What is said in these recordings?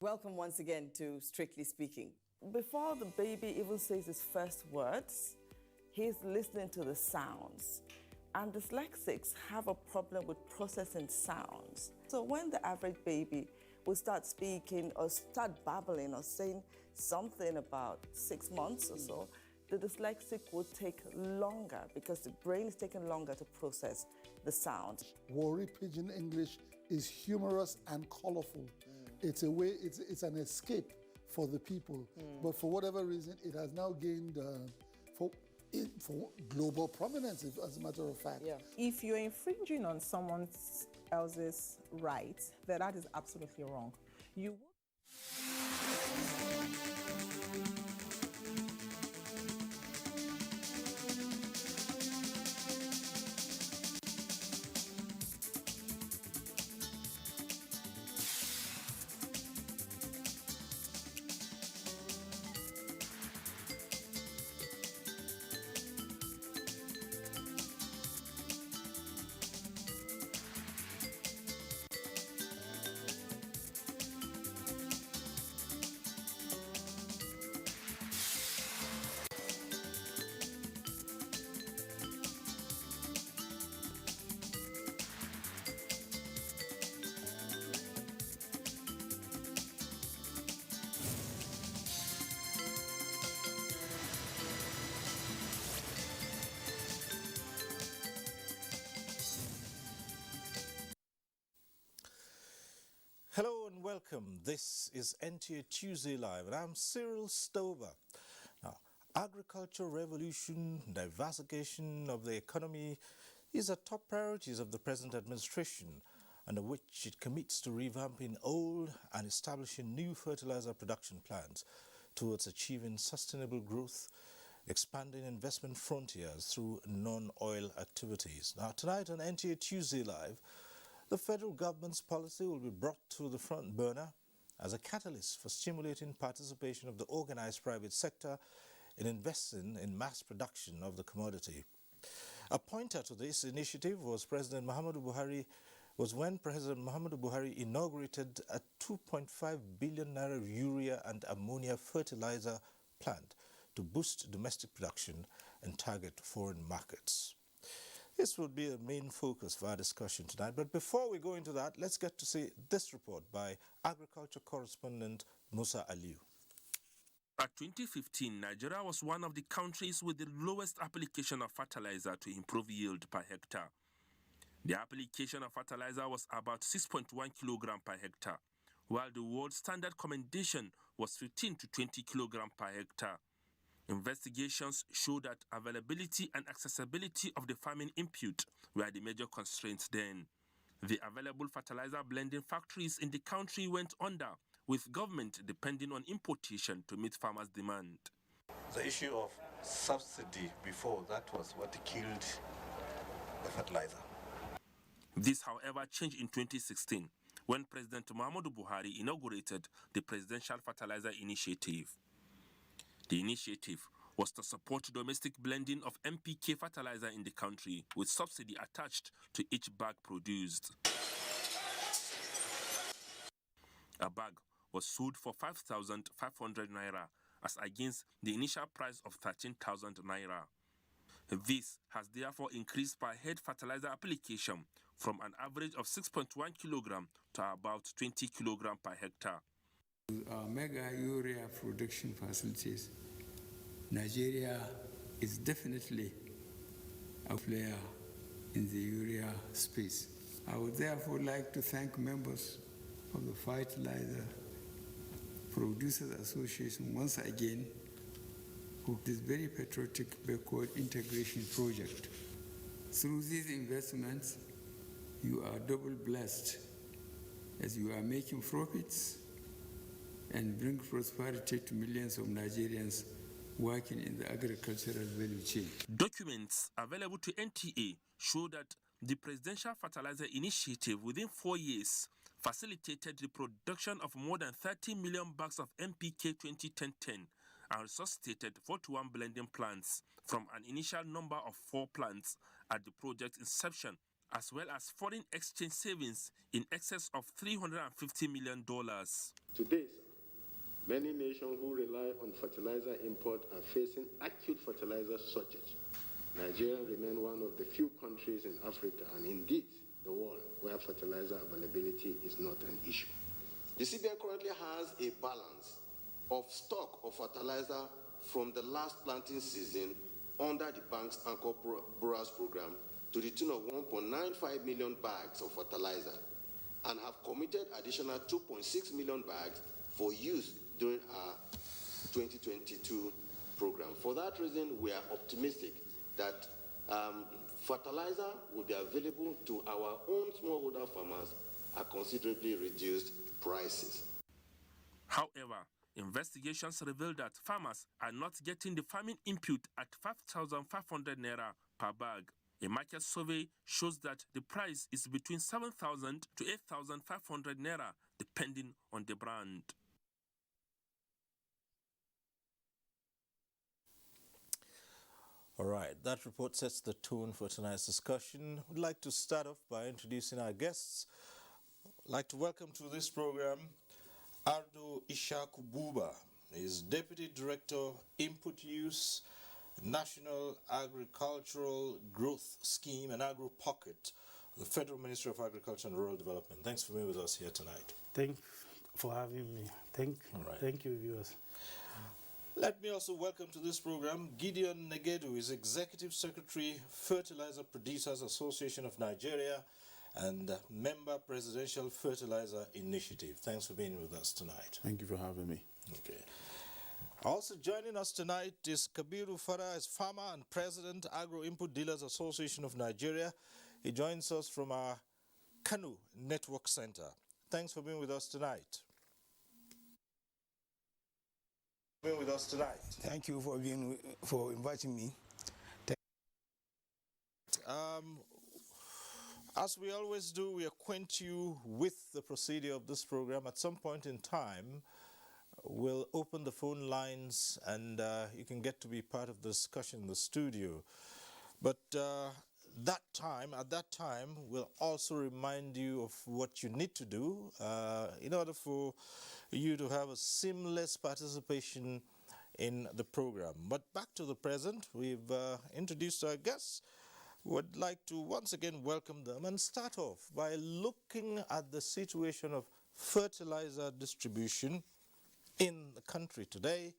Welcome once again to Strictly Speaking. Before the baby even says his first words, he's listening to the sounds. And dyslexics have a problem with processing sounds. So when the average baby will start speaking or start babbling or saying something about 6 months or so, the dyslexic will take longer because the brain is taking longer to process the sound. Warri Pidgin English is humorous and colorful. It's a way, it's an escape for the people. But for whatever reason, it has now gained for global prominence, as a matter of fact. Yeah. If you're infringing on someone else's rights, then that is absolutely wrong. You Hello and welcome. This is NTA Tuesday Live and I'm Cyril Stover. Now, agriculture revolution, diversification of the economy is a top priorities of the present administration, under which it commits to revamping old and establishing new fertilizer production plants towards achieving sustainable growth, expanding investment frontiers through non-oil activities. Now, tonight on NTA Tuesday Live, the federal government's policy will be brought to the front burner as a catalyst for stimulating participation of the organized private sector in investing in mass production of the commodity. A pointer to this initiative was when President Muhammadu Buhari inaugurated a 2.5 billion naira urea and ammonia fertilizer plant to boost domestic production and target foreign markets. This will be a main focus for our discussion tonight. But before we go into that, let's get to see this report by agriculture correspondent Musa Aliu. By 2015, Nigeria was one of the countries with the lowest application of fertilizer to improve yield per hectare. The application of fertilizer was about 6.1 kilogram per hectare, while the world standard commendation was 15 to 20 kilogram per hectare. Investigations show that availability and accessibility of the farming input were the major constraints then. The available fertilizer blending factories in the country went under, with government depending on importation to meet farmers' demand. The issue of subsidy before, that was what killed the fertilizer. This, however, changed in 2016 when President Muhammadu Buhari inaugurated the Presidential Fertilizer Initiative. The initiative was to support domestic blending of NPK fertilizer in the country with subsidy attached to each bag produced. A bag was sold for 5,500 naira as against the initial price of 13,000 naira. This has therefore increased per head fertilizer application from an average of 6.1 kilogram to about 20 kilogram per hectare. Our mega urea production facilities, Nigeria is definitely a player in the urea space. I would therefore like to thank members of the Fertilizer Producers Association once again for this very patriotic backward integration project. Through these investments, you are double blessed as you are making profits and bring prosperity to millions of Nigerians working in the agricultural value chain. Documents available to NTA show that the Presidential Fertilizer Initiative within 4 years facilitated the production of more than 30 million bags of NPK 2010 and resuscitated 41 blending plants from an initial number of 4 plants at the project inception as well as foreign exchange savings in excess of $350 million. Today, many nations who rely on fertilizer import are facing acute fertilizer shortage. Nigeria remains one of the few countries in Africa and indeed the world where fertilizer availability is not an issue. The CBN currently has a balance of stock of fertilizer from the last planting season under the bank's Anchor Borers program to the tune of 1.95 million bags of fertilizer and have committed additional 2.6 million bags for use during our 2022 program. For that reason, we are optimistic that fertilizer will be available to our own smallholder farmers at considerably reduced prices. However, investigations reveal that farmers are not getting the farming input at 5,500 naira per bag. A market survey shows that the price is between 7,000 to 8,500 naira, depending on the brand. All right, that report sets the tone for tonight's discussion. We'd like to start off by introducing our guests. I'd like to welcome to this program Ardo Ishaku Buba. He's Deputy Director, Input Use, National Agricultural Growth Scheme and Agro Pocket, the Federal Ministry of Agriculture and Rural Development. Thanks for being with us here tonight. Thanks for having me. Thank you, viewers. Let me also welcome to this program Gideon Negedu, is Executive Secretary, Fertilizer Producers Association of Nigeria and member Presidential Fertilizer Initiative. Thanks for being with us tonight. Thank you for having me. Okay. Also joining us tonight is Kabiru Farah, is farmer and president, Agro Input Dealers Association of Nigeria. He joins us from our Kanu Network Center. Thanks for being with us tonight. Thank you for inviting me. As we always do, we acquaint you with the procedure of this program. At some point in time, we'll open the phone lines and you can get to be part of the discussion in the studio. But at that time, we'll also remind you of what you need to do in order for you to have a seamless participation in the program. But back to the present, we've introduced our guests. Would like to once again welcome them and start off by looking at the situation of fertilizer distribution in the country today,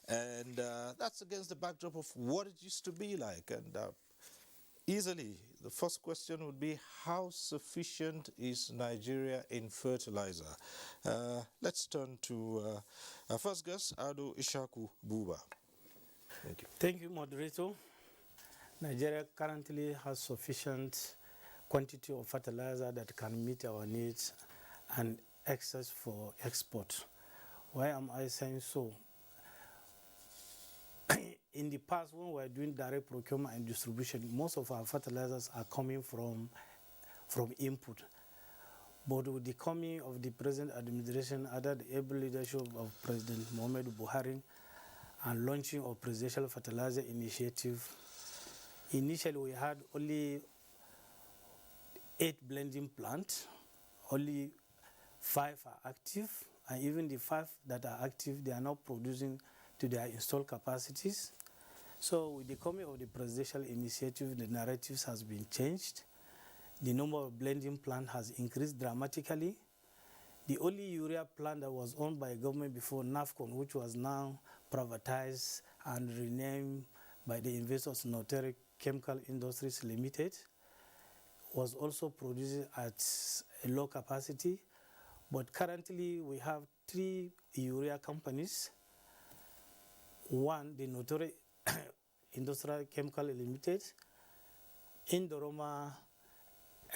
and that's against the backdrop of what it used to be like. And easily, the first question would be, how sufficient is Nigeria in fertilizer? Let's turn to our first guest, Ardo Ishaku Buba. Thank you. Thank you, moderator. Nigeria currently has sufficient quantity of fertilizer that can meet our needs and excess for export. Why am I saying so? In the past, when we were doing direct procurement and distribution, most of our fertilizers are coming from input. But with the coming of the present administration, under the able leadership of President Muhammadu Buhari and launching of Presidential Fertilizer Initiative, initially we had only 8 blending plants, only 5 are active, and even the 5 that are active, they are not producing to their installed capacities. So with the coming of the Presidential Initiative, the narratives has been changed. The number of blending plants has increased dramatically. The only urea plant that was owned by government before, NAFCON, which was now privatized and renamed by the investors Noteric Chemical Industries Limited, was also producing at a low capacity. But currently we have 3 urea companies. One, the Notoric Industrial Chemical Limited, Indorama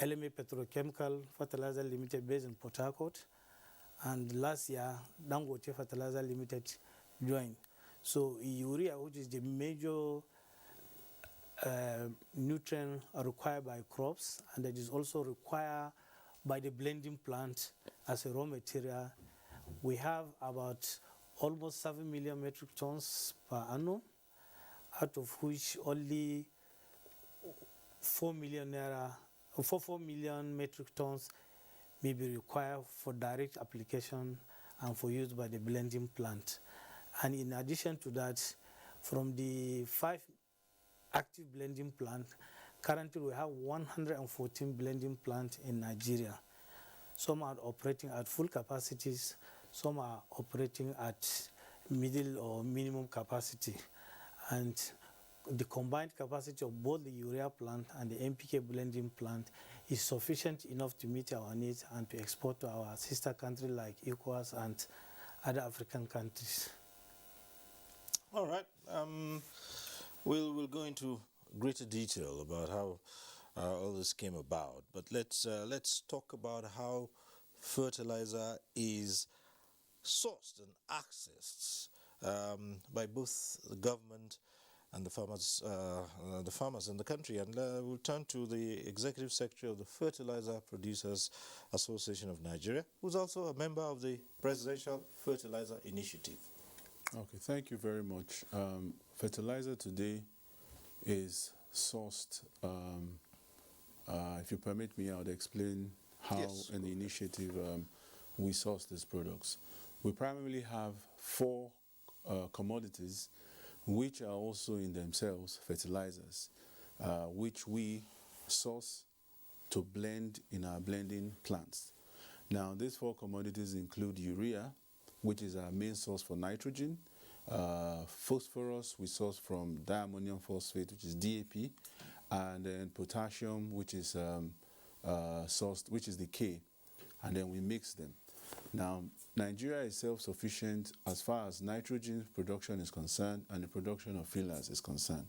LMA Petrochemical Fertilizer Limited based in Port Harcourt, and last year Dangote Fertilizer Limited joined. So urea, which is the major nutrient required by crops, and that is also required by the blending plant as a raw material, we have about almost 7 million metric tons per annum, out of which only 4 million naira 4 million metric tons may be required for direct application and for use by the blending plant. And in addition to that, from the 5 active blending plants, currently we have 114 blending plants in Nigeria. Some are operating at full capacities, some are operating at middle or minimum capacity. And the combined capacity of both the urea plant and the NPK blending plant is sufficient enough to meet our needs and to export to our sister countries like ECOWAS and other African countries. All right. We'll go into greater detail about how all this came about, but let's talk about how fertilizer is sourced and accessed by both the government and the farmers in the country. And we'll turn to the Executive Secretary of the Fertilizer Producers Association of Nigeria, who's also a member of the Presidential Fertilizer Initiative. Okay, thank you very much. Fertilizer today is sourced, if you permit me, I would explain how in the initiative we source these products. We primarily have 4 commodities which are also in themselves fertilizers, which we source to blend in our blending plants. Now, these 4 commodities include urea, which is our main source for nitrogen, phosphorus we source from diammonium phosphate, which is DAP, and then potassium, which is sourced, which is the K, and then we mix them. Now, Nigeria is self-sufficient as far as nitrogen production is concerned and the production of fillers is concerned.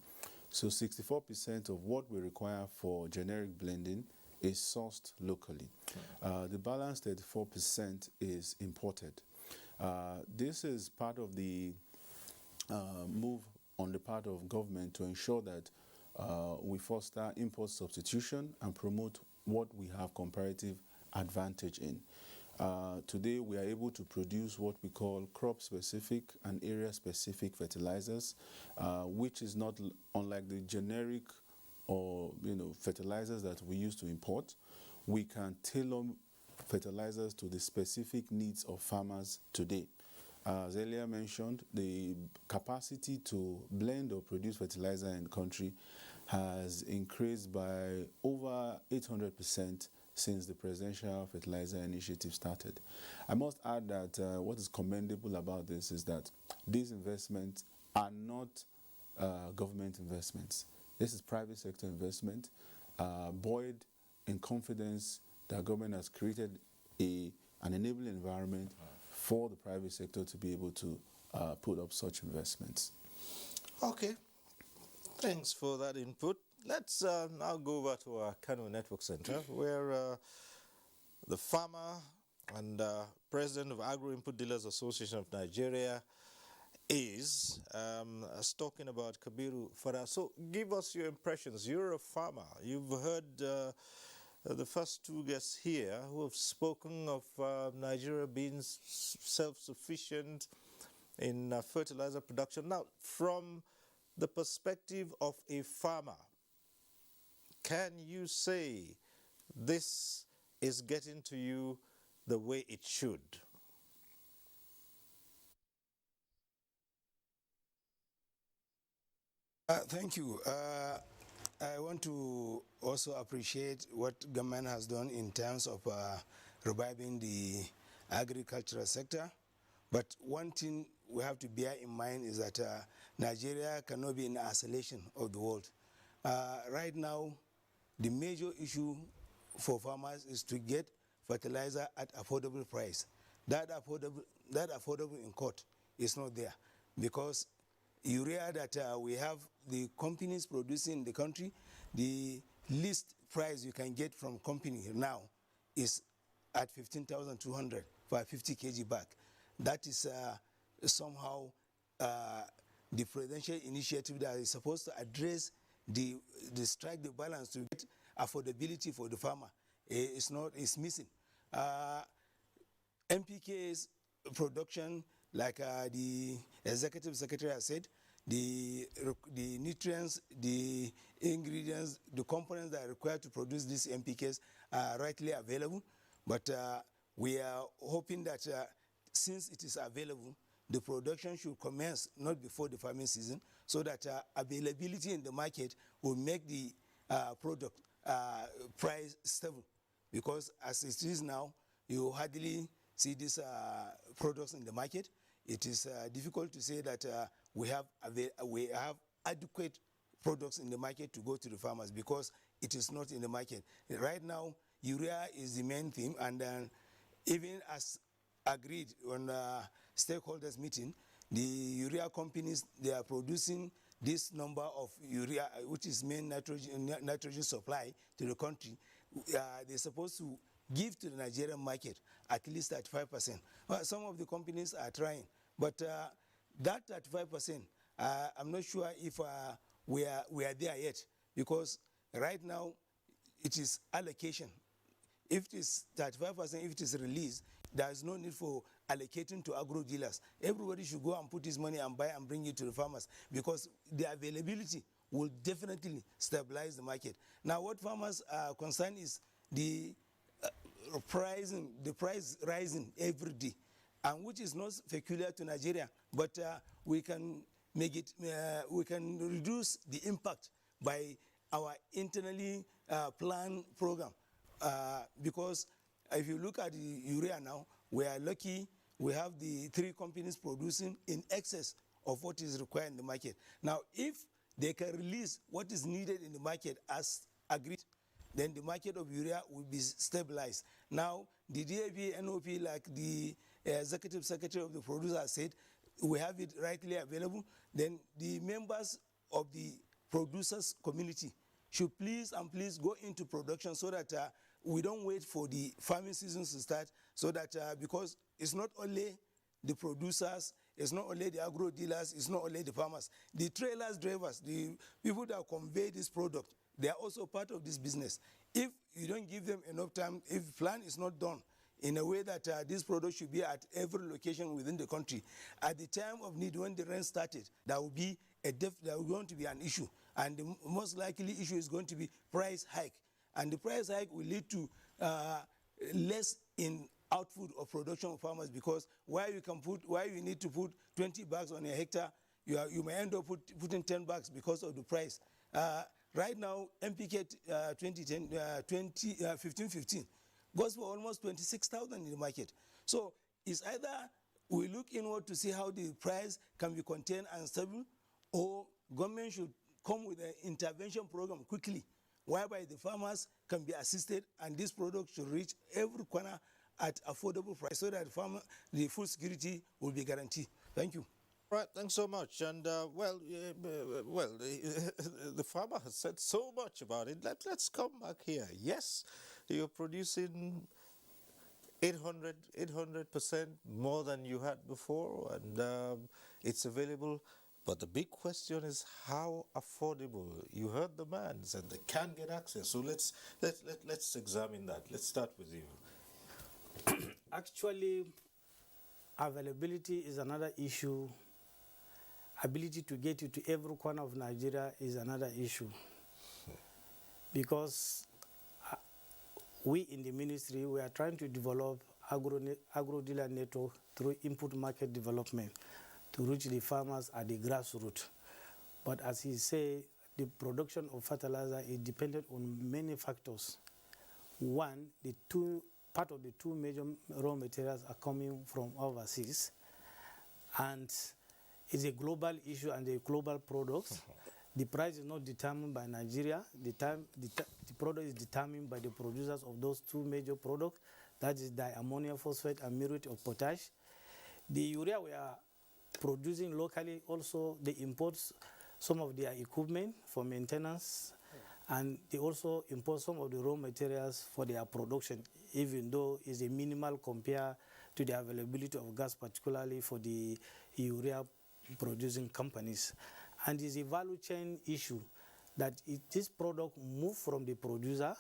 So 64% of what we require for generic blending is sourced locally. The balance 34% is imported. This is part of the move on the part of government to ensure that we foster import substitution and promote what we have comparative advantage in. Today we are able to produce what we call crop-specific and area-specific fertilizers, which is not unlike the generic or fertilizers that we used to import. We can tailor fertilizers to the specific needs of farmers today. As earlier mentioned, the capacity to blend or produce fertilizer in the country has increased by over 800% since the Presidential Fertilizer Initiative started. I must add that what is commendable about this is that these investments are not government investments. This is private sector investment, buoyed in confidence that government has created an enabling environment for the private sector to be able to put up such investments. Okay, thanks for that input. Let's now go over to our Kano Network Center, where the farmer and president of Agro-Input Dealers Association of Nigeria is talking about Kabiru Farah. So give us your impressions. You're a farmer. You've heard the first 2 guests here who have spoken of Nigeria being self-sufficient in fertilizer production. Now, from the perspective of a farmer, can you say this is getting to you the way it should? Thank you. I want to also appreciate what government has done in terms of reviving the agricultural sector. But one thing we have to bear in mind is that Nigeria cannot be in isolation of the world. Right now, the major issue for farmers is to get fertilizer at affordable price. That affordable in court is not there, because urea that we have, the companies producing in the country, the least price you can get from company now is at 15,200 for a 50 kg bag. That is somehow the presidential initiative that is supposed to address the strike the balance to get affordability for the farmer is missing. NPK's production, like the executive secretary has said, the nutrients, the ingredients, the components that are required to produce these NPKs are rightly available. But we are hoping that since it is available, the production should commence not before the farming season, so that availability in the market will make the product price stable. Because as it is now, you hardly see these products in the market. It is difficult to say that we have adequate products in the market to go to the farmers, because it is not in the market. Right now, urea is the main theme, and even as agreed on stakeholders meeting, the urea companies, they are producing this number of urea, which is main nitrogen supply to the country. They're supposed to give to the Nigerian market at least at 5%. Well, some of the companies are trying, but that at 5%, I'm not sure if we are there yet, because right now it is allocation. If it is 35%, if it is released, there is no need for allocating to agro dealers. Everybody should go and put his money and buy and bring it to the farmers, because the availability will definitely stabilize the market. Now, what farmers are concerned is the price rising every day, and which is not peculiar to Nigeria, but we can make it, we can reduce the impact by our internally planned program. Because if you look at the urea now, we are lucky we have the 3 companies producing in excess of what is required in the market. Now, if they can release what is needed in the market as agreed, then the market of urea will be stabilized. Now, the DAP, NOP, like the executive secretary of the producer said, we have it rightly available. Then the members of the producers community should please go into production, so that we don't wait for the farming seasons to start, so that because it's not only the producers, it's not only the agro dealers, it's not only the farmers. The trailers, drivers, the people that convey this product, they are also part of this business. If you don't give them enough time, if plan is not done in a way that this product should be at every location within the country, at the time of need, when the rain started, there will be going to be an issue, and the most likely issue is going to be price hike, and the price hike will lead to less in output of production of farmers, because where you need to put 20 bags on a hectare, you may end up putting 10 bags because of the price. Right now, NPK 15-15 goes for almost 26,000 in the market. So it's either we look inward to see how the price can be contained and stable, or government should come with an intervention program quickly, whereby the farmers can be assisted, and this product should reach every corner at affordable price, so that the food security will be guaranteed. Thank you. Right, thanks so much. And the farmer has said so much about it. Let's come back here. Yes, you're producing 800% more than you had before, and it's available. But the big question is how affordable. You heard the man said they can get access. So let's examine that. Let's start with you. Actually, availability is another issue. Ability to get it to every corner of Nigeria is another issue. Because we in the ministry, we are trying to develop agro-dealer network through input market development to reach the farmers at the grassroots. But as he said, the production of fertilizer is dependent on many factors. One, part of the 2 major raw materials are coming from overseas, and it's a global issue and a global product. The price is not determined by Nigeria. The product is determined by the producers of those 2 major products, that is diammonium phosphate and muriate of potash. The urea we are producing locally, also they import some of their equipment for maintenance, and they also import some of the raw materials for their production, even though it's a minimal compared to the availability of gas, particularly for the urea producing companies. And it's a value chain issue that this product moves from the producer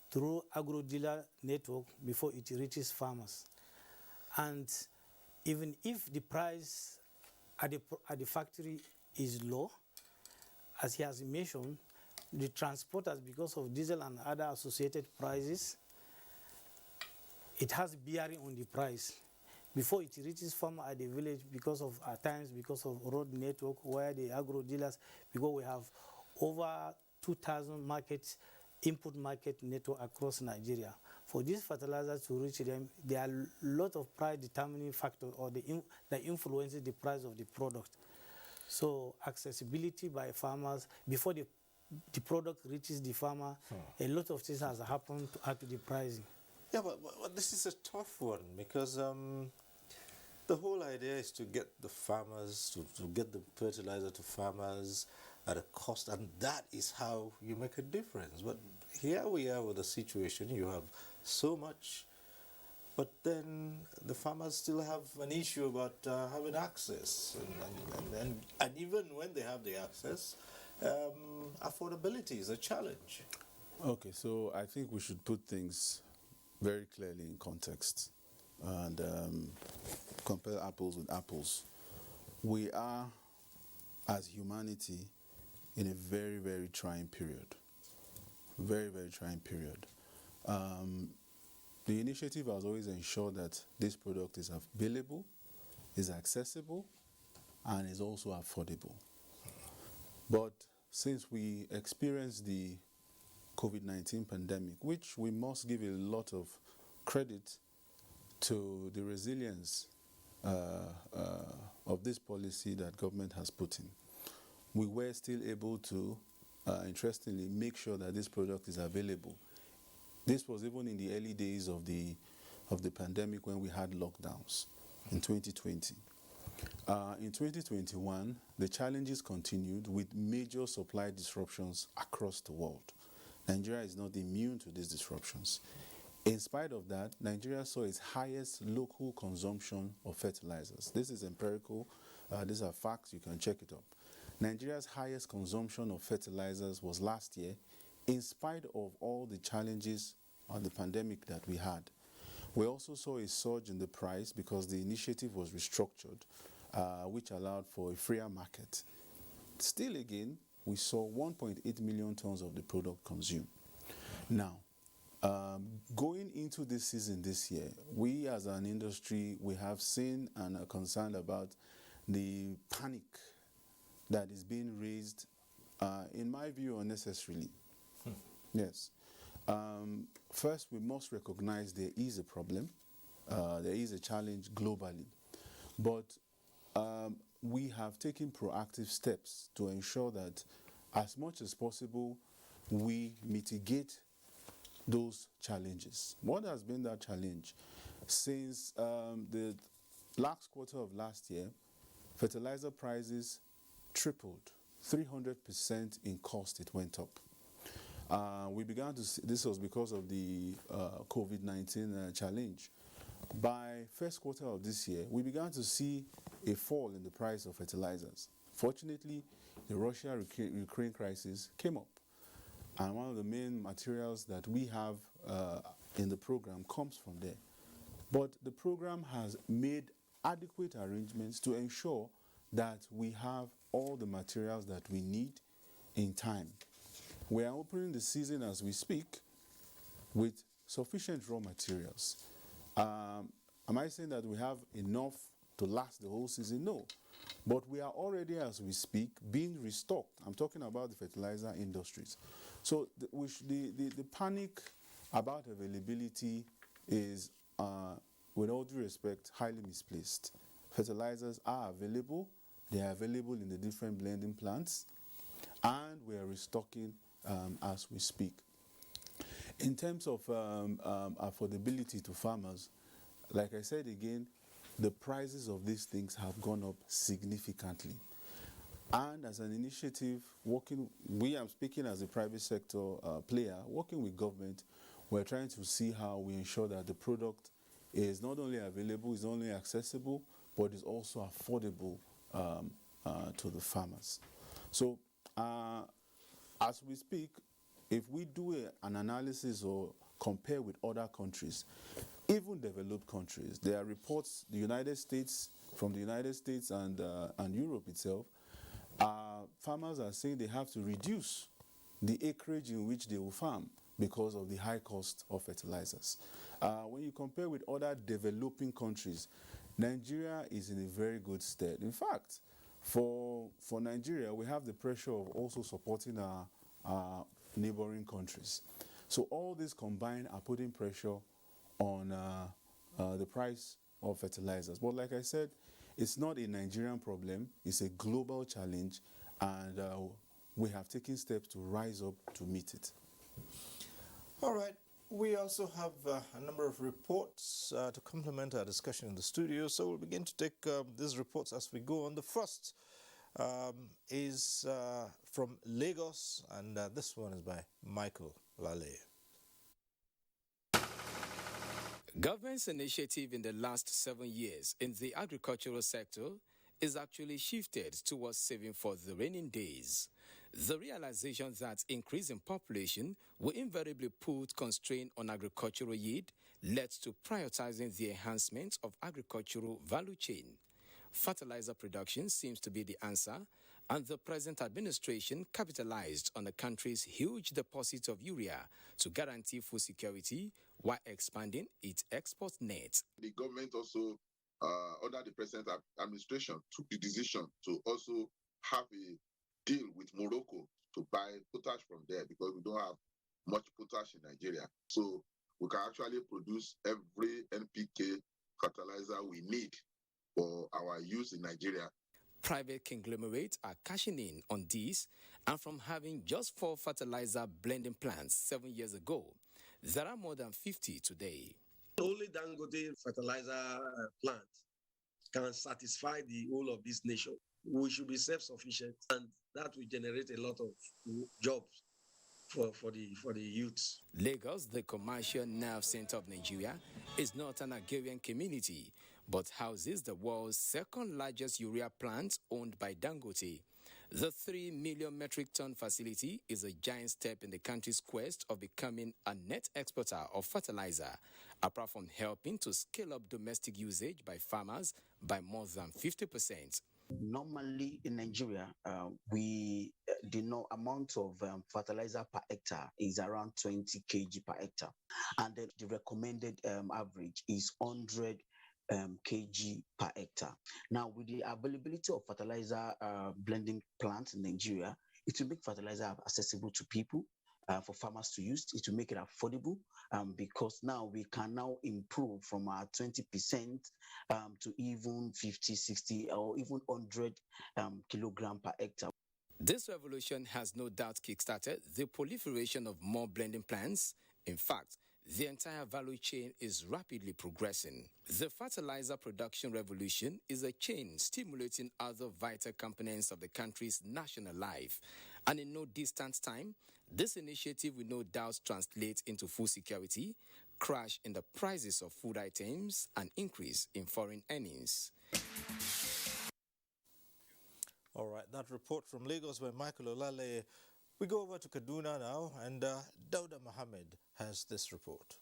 through agro-dealer network before it reaches farmers. And even if the price at the factory is low. As he has mentioned, the transporters, because of diesel and other associated prices, it has bearing on the price. Before it reaches farmer at the village, because of at times because of road network, where the agro dealers, because we have over 2,000 markets, input market network across Nigeria. For these fertilizers to reach them, there are a lot of price determining factors or that influences the price of the product. So accessibility by farmers, before the product reaches the farmer, a lot of things has happened to add to the pricing. Yeah, but this is a tough one because the whole idea is to get the farmers, to get the fertilizer to farmers at a cost, and that is how you make a difference. But here we are with a situation, you have so much, but then the farmers still have an issue about having access. And even when they have the access, affordability is a challenge. Okay, so I think we should put things very clearly in context and compare apples with apples. We are, as humanity, in a very, very trying period. Very, very trying period. The initiative has always ensured that this product is available, is accessible, and is also affordable. But since we experienced the COVID-19 pandemic, which we must give a lot of credit to the resilience of this policy that government has put in, we were still able to, interestingly, make sure that this product is available. This was even in the early days of the pandemic when we had lockdowns in 2020. In 2021, the challenges continued with major supply disruptions across the world. Nigeria is not immune to these disruptions. In spite of that, Nigeria saw its highest local consumption of fertilizers. This is empirical. These are facts. You can check it up. Nigeria's highest consumption of fertilizers was last year, in spite of all the challenges on the pandemic that we had. We also saw a surge in the price because the initiative was restructured, which allowed for a freer market. Still again, we saw 1.8 million tons of the product consumed. Now, going into this season this year, we as an industry, we have seen and are concerned about the panic that is being raised, in my view, unnecessarily. Yes. First, we must recognize there is a problem. There is a challenge globally. But we have taken proactive steps to ensure that as much as possible, we mitigate those challenges. What has been that challenge? Since the last quarter of last year, fertilizer prices tripled, 300% in cost it went up. We began to see, this was because of the COVID-19 challenge. By first quarter of this year, we began to see a fall in the price of fertilizers. Fortunately, the Russia-Ukraine crisis came up. And one of the main materials that we have in the program comes from there. But the program has made adequate arrangements to ensure that we have all the materials that we need in time. We are opening the season as we speak with sufficient raw materials. Am I saying that we have enough to last the whole season? No. But we are already, as we speak, being restocked. I'm talking about the fertilizer industries. So the panic about availability is, with all due respect, highly misplaced. Fertilizers are available. They are available in the different blending plants. And we are restocking as we speak. In terms of affordability to farmers, like I said again, the prices of these things have gone up significantly. And as an initiative, we are speaking as a private sector player, working with government, we're trying to see how we ensure that the product is not only available, is not only accessible, but is also affordable to the farmers. So, as we speak, if we do an analysis or compare with other countries, even developed countries, there are reports, from the United States and Europe itself, farmers are saying they have to reduce the acreage in which they will farm because of the high cost of fertilizers. When you compare with other developing countries, Nigeria is in a very good stead. In fact, for Nigeria, we have the pressure of also supporting our neighboring countries. So all these combined are putting pressure on the price of fertilizers. But like I said, it's not a Nigerian problem, it's a global challenge, and we have taken steps to rise up to meet it. All right. We also have a number of reports to complement our discussion in the studio, so we'll begin to take these reports as we go on. The first is from Lagos, and this one is by Michael Lale. Government's initiative in the last 7 years in the agricultural sector is actually shifted towards saving for the rainy days. The realization that increasing population will invariably put constraint on agricultural yield led to prioritizing the enhancement of agricultural value chain. Fertilizer production seems to be the answer, and the present administration capitalized on the country's huge deposit of urea to guarantee food security while expanding its export net. The government also, under the present administration, took the decision to also have a deal with Morocco to buy potash from there, because we don't have much potash in Nigeria. So we can actually produce every NPK fertilizer we need for our use in Nigeria. Private conglomerates are cashing in on this, and from having just 4 fertilizer blending plants 7 years ago, there are more than 50 today. Only Dangote fertilizer plant can satisfy the whole of this nation. We should be self-sufficient, and that will generate a lot of jobs for the youths. Lagos, the commercial nerve center of Nigeria, is not an agrarian community, but houses the world's second largest urea plant owned by Dangote. The 3 million metric ton facility is a giant step in the country's quest of becoming a net exporter of fertilizer, apart from helping to scale up domestic usage by farmers by more than 50%. Normally in Nigeria, the amount of fertilizer per hectare is around 20 kg per hectare, and the recommended average is 100 kg per hectare. Now, with the availability of fertilizer blending plants in Nigeria, it will make fertilizer accessible to people, for farmers to use. It will make it affordable, because now we can now improve from our 20% to even 50, 60, or even 100 kilogram per hectare. This revolution has no doubt kickstarted the proliferation of more blending plants. In fact, the entire value chain is rapidly progressing. The fertilizer production revolution is a chain stimulating other vital components of the country's national life. And in no distant time, this initiative will no doubt translate into food security, crash in the prices of food items, and increase in foreign earnings. All right, that report from Lagos by Michael Olale. We go over to Kaduna now, and Dauda Mohammed has this report.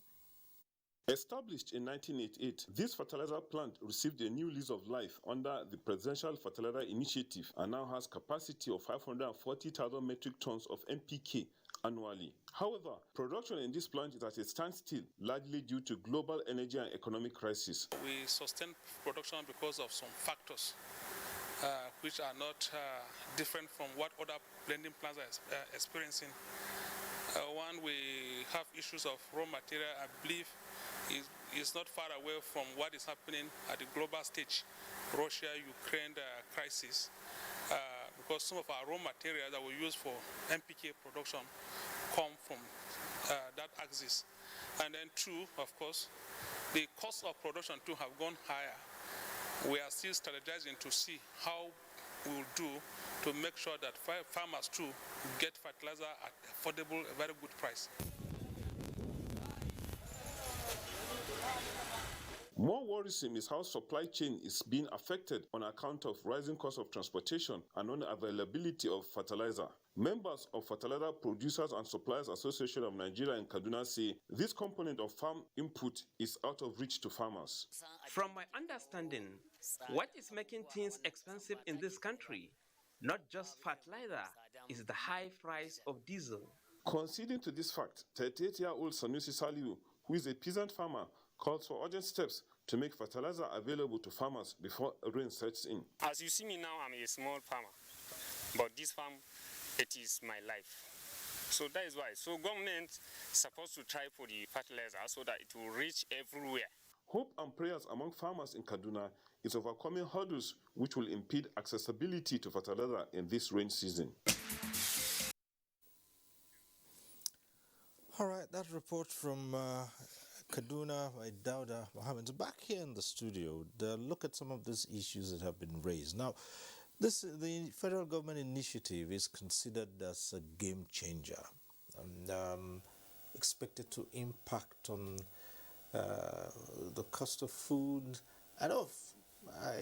Established in 1988, this fertilizer plant received a new lease of life under the Presidential Fertilizer Initiative and now has capacity of 540,000 metric tons of NPK annually. However, production in this plant is at a standstill, largely due to global energy and economic crisis. We sustain production because of some factors which are not different from what other blending plants are experiencing. One, we have issues of raw material. I believe is not far away from what is happening at the global stage, Russia-Ukraine crisis, because some of our raw materials that we use for NPK production come from that axis. And then two, of course, the cost of production too have gone higher. We are still strategizing to see how we will do to make sure that farmers too get fertilizer at affordable, a very good price. More worrisome is how supply chain is being affected on account of rising cost of transportation and unavailability of fertilizer. Members of Fertilizer Producers and Suppliers Association of Nigeria and Kaduna say this component of farm input is out of reach to farmers. From my understanding, what is making things expensive in this country Not just fertilizer, it's the high price of diesel. Conceding to this fact, 38-year-old Sanusi Saliu, who is a peasant farmer, calls for urgent steps to make fertilizer available to farmers before rain sets in. As you see me now, I'm a small farmer, but this farm, it is my life. So that is why. So government is supposed to try for the fertilizer so that it will reach everywhere. Hope and prayers among farmers in Kaduna is overcoming hurdles which will impede accessibility to fertilizer in this rain season. All right, that report from Kaduna by Dauda Mohammed. So back here in the studio, look at some of these issues that have been raised. Now, the federal government initiative is considered as a game changer and expected to impact on the cost of food and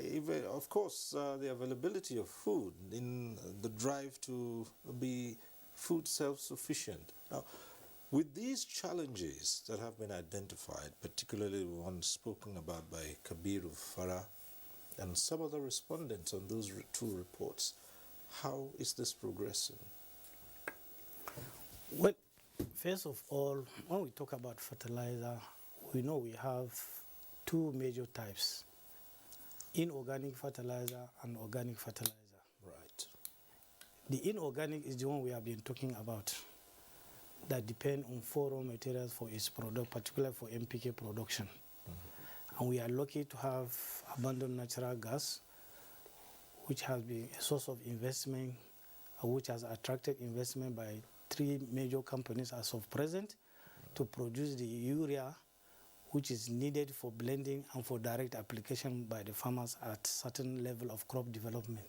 even, of course, the availability of food in the drive to be food self-sufficient. Now, with these challenges that have been identified, particularly the ones spoken about by Kabiru Farah and some other respondents on those two reports, how is this progressing? Well, first of all, when we talk about fertilizer, we know we have two major types, inorganic fertilizer and organic fertilizer. Right. The inorganic is the one we have been talking about, that depend on 4 raw materials for its product, particularly for NPK production. And we are lucky to have abundant natural gas, which has been a source of investment, which has attracted investment by 3 major companies as of present to produce the urea, which is needed for blending and for direct application by the farmers at certain level of crop development.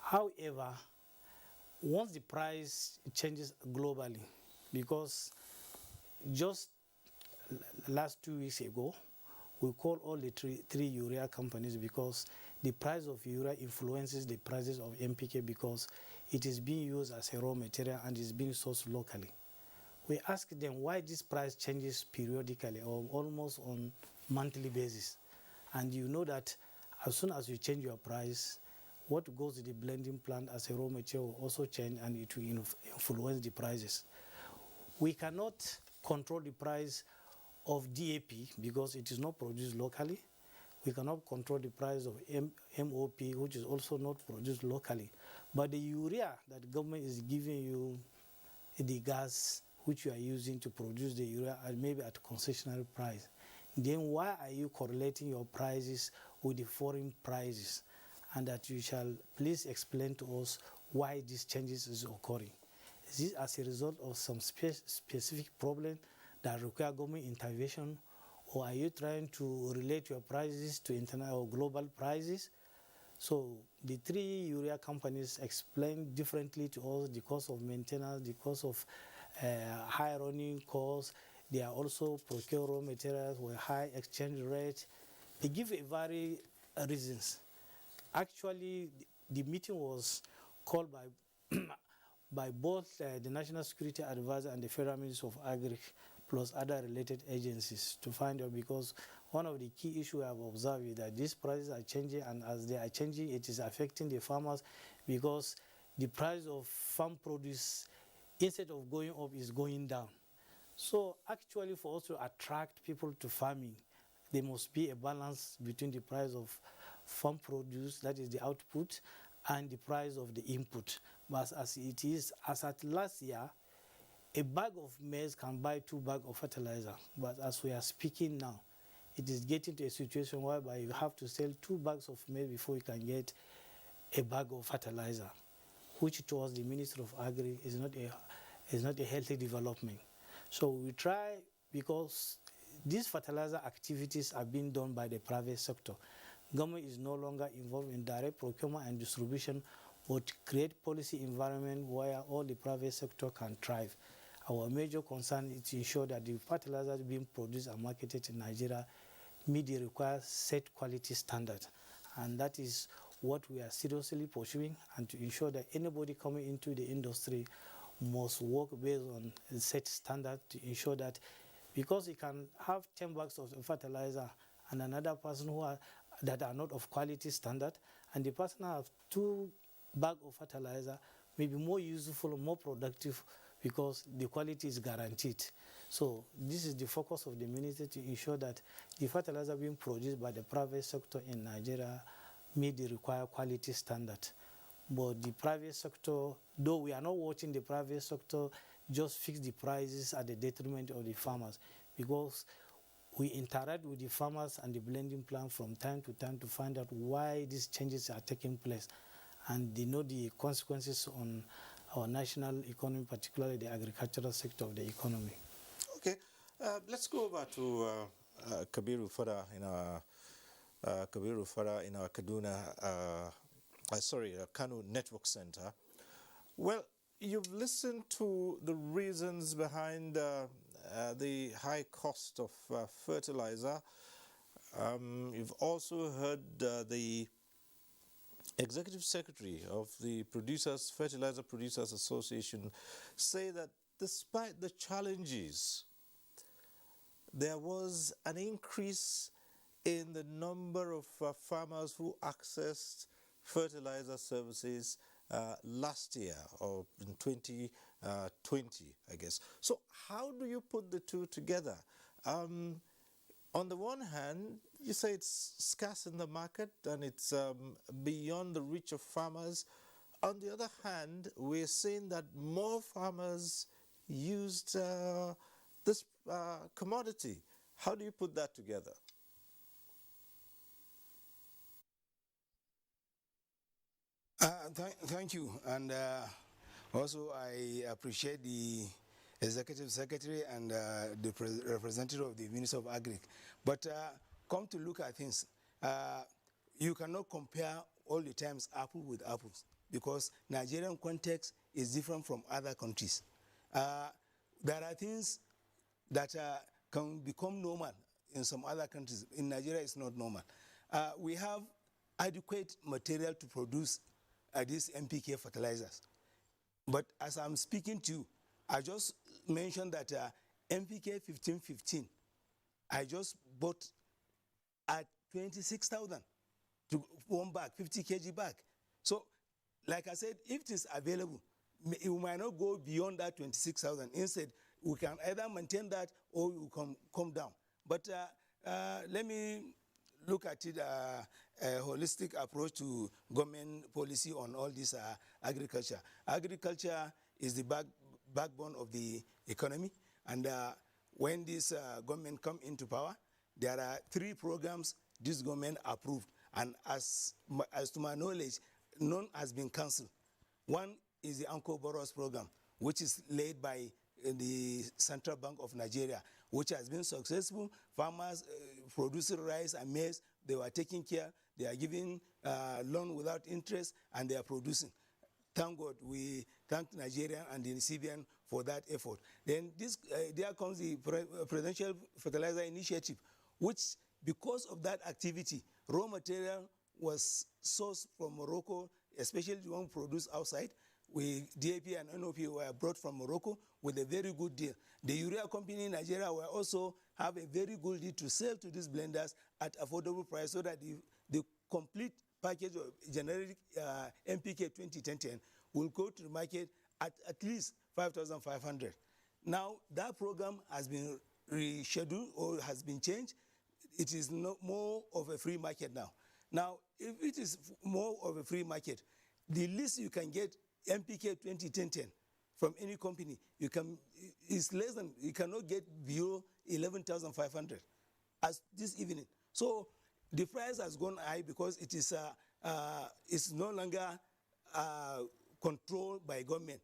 However, once the price changes globally, because just last 2 weeks ago, we called all the three urea companies because the price of urea influences the prices of NPK because it is being used as a raw material and is being sourced locally. We asked them why this price changes periodically or almost on monthly basis. And you know that as soon as you change your price, what goes to the blending plant as a raw material will also change and it will influence the prices. We cannot control the price of DAP because it is not produced locally. We cannot control the price of MOP, which is also not produced locally. But the urea that government is giving you, the gas which you are using to produce the urea, and maybe at concessionary price, then why are you correlating your prices with the foreign prices? And that you shall please explain to us why these changes is occurring. Is this as a result of some specific problem that require government intervention, or are you trying to relate your prices to international or global prices? So the 3 urea companies explain differently to us the cost of maintenance, the cost of high running costs. They are also procure raw materials with high exchange rate. They give a variety of reasons. Actually, the meeting was called by both the National Security Advisor and the Federal Ministry of Agri, plus other related agencies to find out, because one of the key issues I have observed is that these prices are changing, and as they are changing, it is affecting the farmers because the price of farm produce, instead of going up, is going down. So actually, for us to attract people to farming, there must be a balance between the price of farm produce, that is the output, and the price of the input. But as it is, as at last year, a bag of maize can buy 2 bags of fertilizer. But as we are speaking now, it is getting to a situation whereby you have to sell 2 bags of maize before you can get a bag of fertilizer, which towards the Ministry of Agri is not a healthy development. So we try, because these fertilizer activities are being done by the private sector. Government is no longer involved in direct procurement and distribution, but create policy environment where all the private sector can thrive. Our major concern is to ensure that the fertilizers being produced and marketed in Nigeria meet the required set quality standard. And that is what we are seriously pursuing, and to ensure that anybody coming into the industry must work based on a set standard to ensure that, because you can have 10 bags of fertilizer and another person that are not of quality standard, and the person have 2 bags of fertilizer, may be more useful, more productive, because the quality is guaranteed. So this is the focus of the ministry, to ensure that the fertilizer being produced by the private sector in Nigeria meet the required quality standard. But the private sector, though we are not watching the private sector just fix the prices at the detriment of the farmers, because we interact with the farmers and the blending plant from time to time to find out why these changes are taking place, and they know the consequences on our national economy, particularly the agricultural sector of the economy. Okay, let's go over to Kabiru Fada in our Kaduna, Kano Network Center. Well, you've listened to the reasons behind the high cost of fertilizer. You've also heard the Executive Secretary of the Fertilizer Producers Association say that despite the challenges, there was an increase in the number of farmers who accessed fertilizer services last year, or in 2020, I guess. So how do you put the two together? On the one hand, you say it's scarce in the market and it's beyond the reach of farmers. On the other hand, we're seeing that more farmers used this commodity. How do you put that together? Thank you. And also, I appreciate the Executive Secretary and the representative of the Ministry of Agri. But come to look at things, you cannot compare all the times apple with apples, because Nigerian context is different from other countries. There are things that can become normal in some other countries. In Nigeria, it's not normal. We have adequate material to produce these NPK fertilizers. But as I'm speaking to you, I just mentioned that NPK 1515, I just bought at 26,000 to 1 bag, 50 kg bag. So, like I said, if it is available, it might not go beyond that 26,000. Instead, we can either maintain that or we can come down. But let me look at it a holistic approach to government policy on all this agriculture. Agriculture is the backbone of the economy, and when this government come into power, there are 3 programs this government approved, and as to my knowledge, none has been cancelled. One is the Anko Boros program, which is led by the Central Bank of Nigeria, which has been successful. Farmers producing rice and maize, they were taking care, they are giving loan without interest, and they are producing. Thank God, we thank Nigeria and the CBN for that effort. Then there comes the Presidential Fertilizer Initiative, which, because of that activity, raw material was sourced from Morocco, especially the one produced outside. DAP and NOP were brought from Morocco with a very good deal. The urea company in Nigeria will also have a very good deal to sell to these blenders at affordable price, so that the complete package of generic NPK 2010 will go to the market at least 5,500. Now, that program has been rescheduled or has been changed. It is no more of a free market now. Now, if it is more of a free market, the least you can get NPK 2010 from any company, is less than, you cannot get below 11,500 as this evening. So the price has gone high because it is it's no longer controlled by government,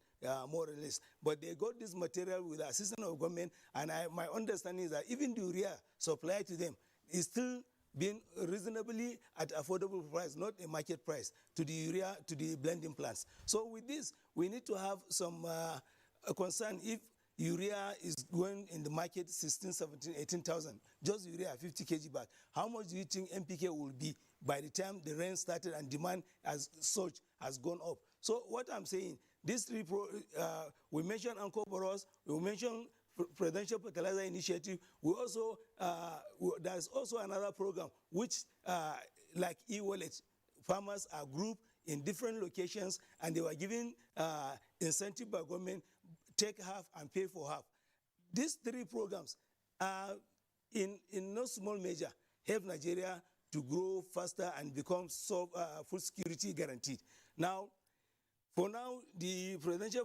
more or less. But they got this material with the assistance of government, and my understanding is that even the urea supply to them is still being reasonably at affordable price, not a market price, to the urea, to the blending plants. So with this, we need to have some concern. If urea is going in the market 16, 17, 18,000, just urea 50 kg bag, how much do you think NPK will be by the time the rain started and demand as such has gone up? So what I'm saying, these 3 we mentioned Anko Boros, we mentioned Presidential Fertilizer Initiative. We also there's also another program which like e-wallet farmers are grouped in different locations, and they were given incentive by government, take half and pay for half. These three programs are in no small measure help Nigeria to grow faster and become food security guaranteed. Now, for now, the Presidential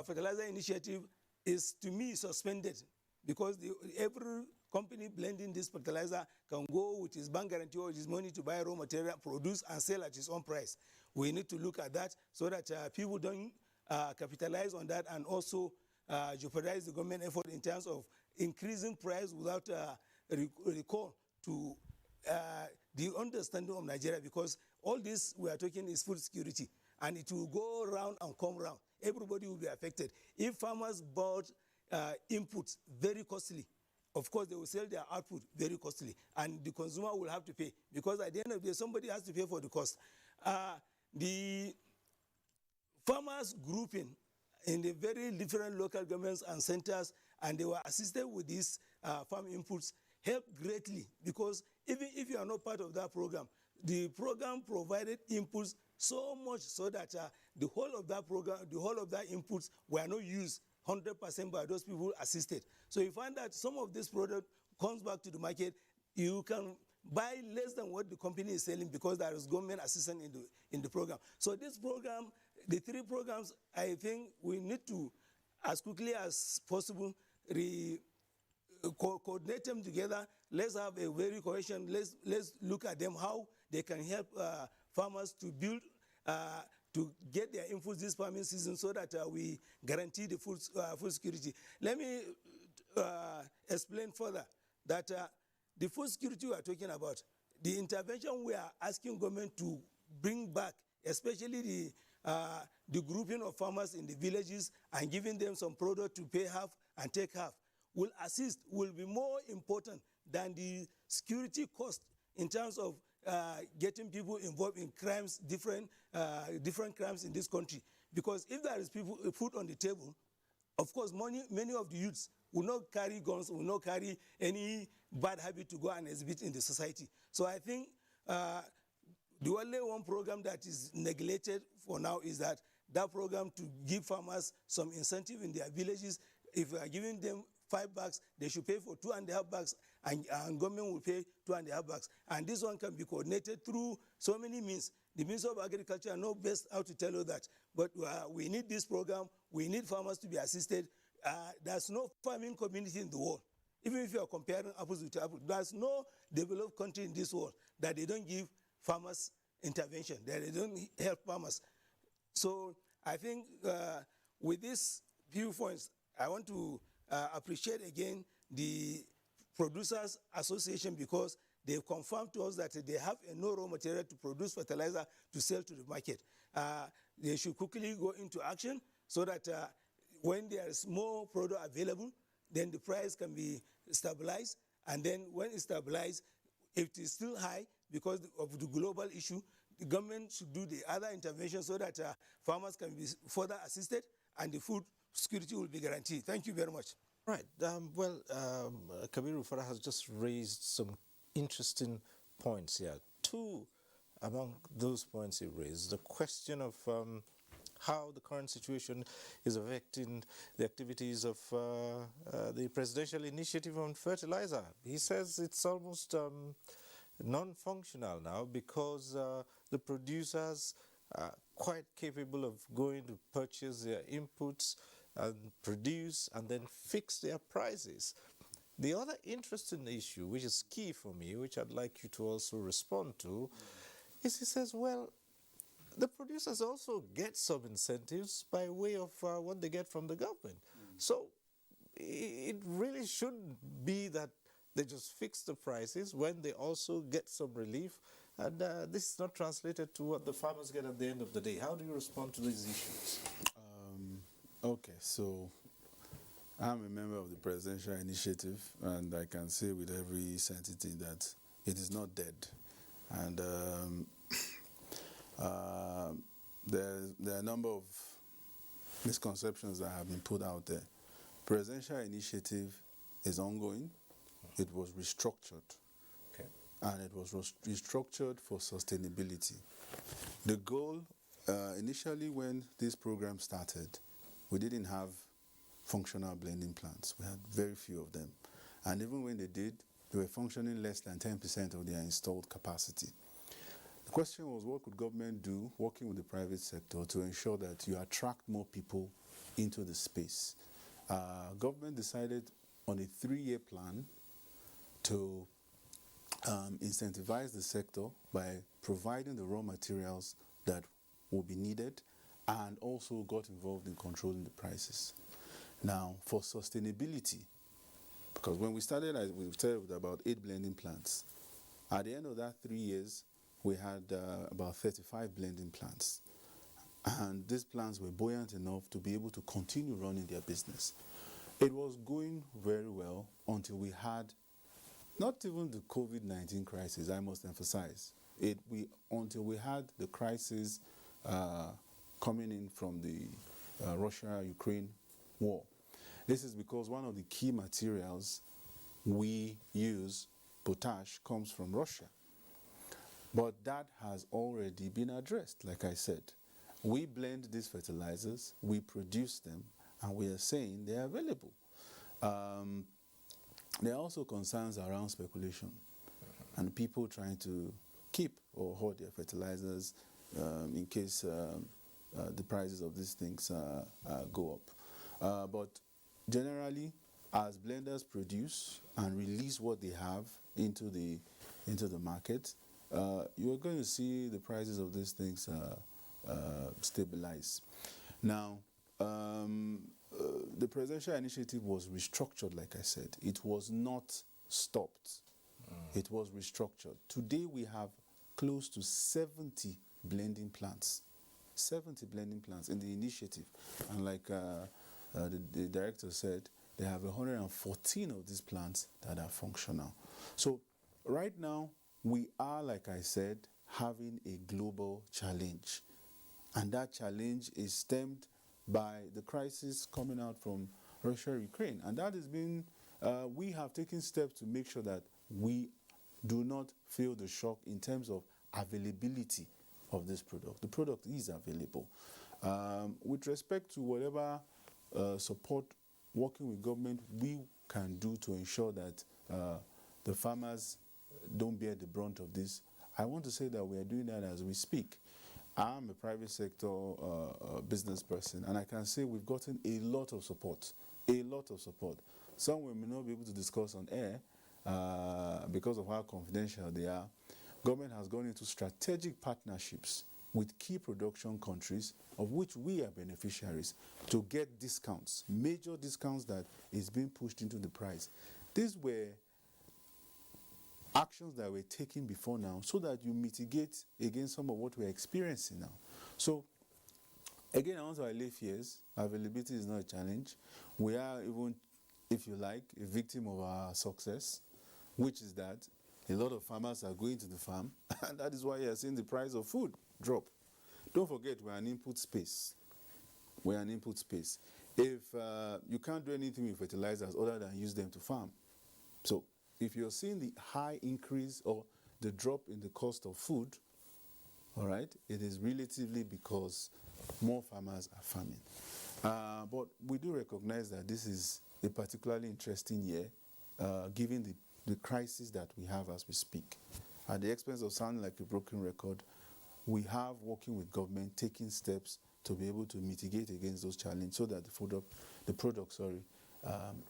Fertilizer Initiative is, to me, suspended because every company blending this fertilizer can go with his bank guarantee or his money to buy raw material, produce, and sell at his own price. We need to look at that so that people don't capitalize on that and also jeopardize the government effort in terms of increasing price without recall to the understanding of Nigeria, because all this we are talking is food security, and it will go round and come round. Everybody will be affected. If farmers bought inputs very costly, of course they will sell their output very costly, and the consumer will have to pay, because at the end of the day, somebody has to pay for the cost. The farmers grouping in the very different local governments and centers, and they were assisted with these farm inputs, helped greatly, because even if you are not part of that program, the program provided inputs so much so that the whole of that program, the whole of that inputs were not used 100% by those people assisted. So you find that some of this product comes back to the market, you can buy less than what the company is selling because there is government assistance in the program. So this program, the three programs, I think we need to, as quickly as possible, coordinate them together. Let's have a very cohesion. Let's look at them, how they can help farmers to build, to get their inputs this farming season, so that we guarantee the food security. Let me explain further that the food security we are talking about, the intervention we are asking government to bring back, especially the grouping of farmers in the villages and giving them some product to pay half and take half, will be more important than the security cost in terms of getting people involved in crimes, different crimes in this country. Because if there is food on the table, of course, many of the youths will not carry guns, will not carry any bad habit to go and exhibit in the society. So I think the only one program that is neglected for now is that program to give farmers some incentive in their villages. If we are giving them 5 bags, they should pay for 2.5 bags, and government will pay 2.5 bags. And this one can be coordinated through so many means. The Minister of Agriculture knows best how to tell you that. But we need this program. We need farmers to be assisted. There's no farming community in the world. Even if you are comparing apples with apples, there's no developed country in this world that they don't give farmers intervention, that they don't help farmers. So I think with these few points, I want to appreciate again the Producers Association, because they've confirmed to us that they have enough raw material to produce fertilizer to sell to the market. They should quickly go into action so that when there is more product available, then the price can be stabilized. And then when it's stabilized, if it is still high because of the global issue, the government should do the other intervention so that farmers can be further assisted and the food security will be guaranteed. Thank you very much. Right. Kabiru Farah has just raised some interesting points here. Two among those points he raised, the question of how the current situation is affecting the activities of the presidential initiative on fertilizer. He says it's almost non-functional now because the producers are quite capable of going to purchase their inputs and produce and then fix their prices. The other interesting issue, which is key for me, which I'd like you to also respond to, is he says, well, the producers also get some incentives by way of what they get from the government. So it really shouldn't be that they just fix the prices when they also get some relief. And this is not translated to what the farmers get at the end of the day. How do you respond to these issues? Okay, so I'm a member of the presidential initiative, and I can say with every certainty that it is not dead. And there are a number of misconceptions that have been put out there. Presidential initiative is ongoing. It was restructured. Okay. and it was restructured for sustainability. The goal, initially when this program started, we didn't have functional blending plants. We had very few of them. And even when they did, they were functioning less than 10% of their installed capacity. The question was, what could government do, working with the private sector, to ensure that you attract more people into the space? Government decided on a 3-year plan to incentivize the sector by providing the raw materials that will be needed, and also got involved in controlling the prices. Now, for sustainability, because when we started with about 8 blending plants. At the end of that 3 years, we had about 35 blending plants. And these plants were buoyant enough to be able to continue running their business. It was going very well until we had, not even the COVID-19 crisis, I must emphasize, until we had the crisis coming in from the Russia-Ukraine war. This is because one of the key materials we use, potash, comes from Russia. But that has already been addressed, like I said. We blend these fertilizers, we produce them, and we are saying they are available. There are also concerns around speculation and people trying to keep or hoard their fertilizers in case the prices of these things go up. But generally, as blenders produce and release what they have into the market, you're going to see the prices of these things stabilize. Now, the presidential initiative was restructured, like I said. It was not stopped. It was restructured. Today, we have close to 70 blending plants. 70 blending plants in the initiative. And like the director said, they have 114 of these plants that are functional. So right now, we are, like I said, having a global challenge. And that challenge is stemmed by the crisis coming out from Russia-Ukraine. And that has been, we have taken steps to make sure that we do not feel the shock in terms of availability of this product. The product is available. With respect to whatever support working with government we can do to ensure that the farmers don't bear the brunt of this, I want to say that we are doing that as we speak. I'm a private sector business person, and I can say we've gotten a lot of support, Some we may not be able to discuss on air because of how confidential they are. Government has gone into strategic partnerships with key production countries, of which we are beneficiaries, to get discounts, major discounts that is being pushed into the price. These were actions that were taken before now so that you mitigate against some of what we're experiencing now. So, again, I want to allay fears. Availability is not a challenge. We are even, if you like, a victim of our success, which is that a lot of farmers are going to the farm, and that is why you're seeing the price of food drop. Don't forget, we're an input space. We're an input space. If you can't do anything with fertilizers other than use them to farm. So, if you're seeing the high increase or the drop in the cost of food, all right, it is relatively because more farmers are farming. But we do recognize that this is a particularly interesting year, given the crisis that we have as we speak. At the expense of sounding like a broken record, we have, working with government, taking steps to be able to mitigate against those challenges so that the product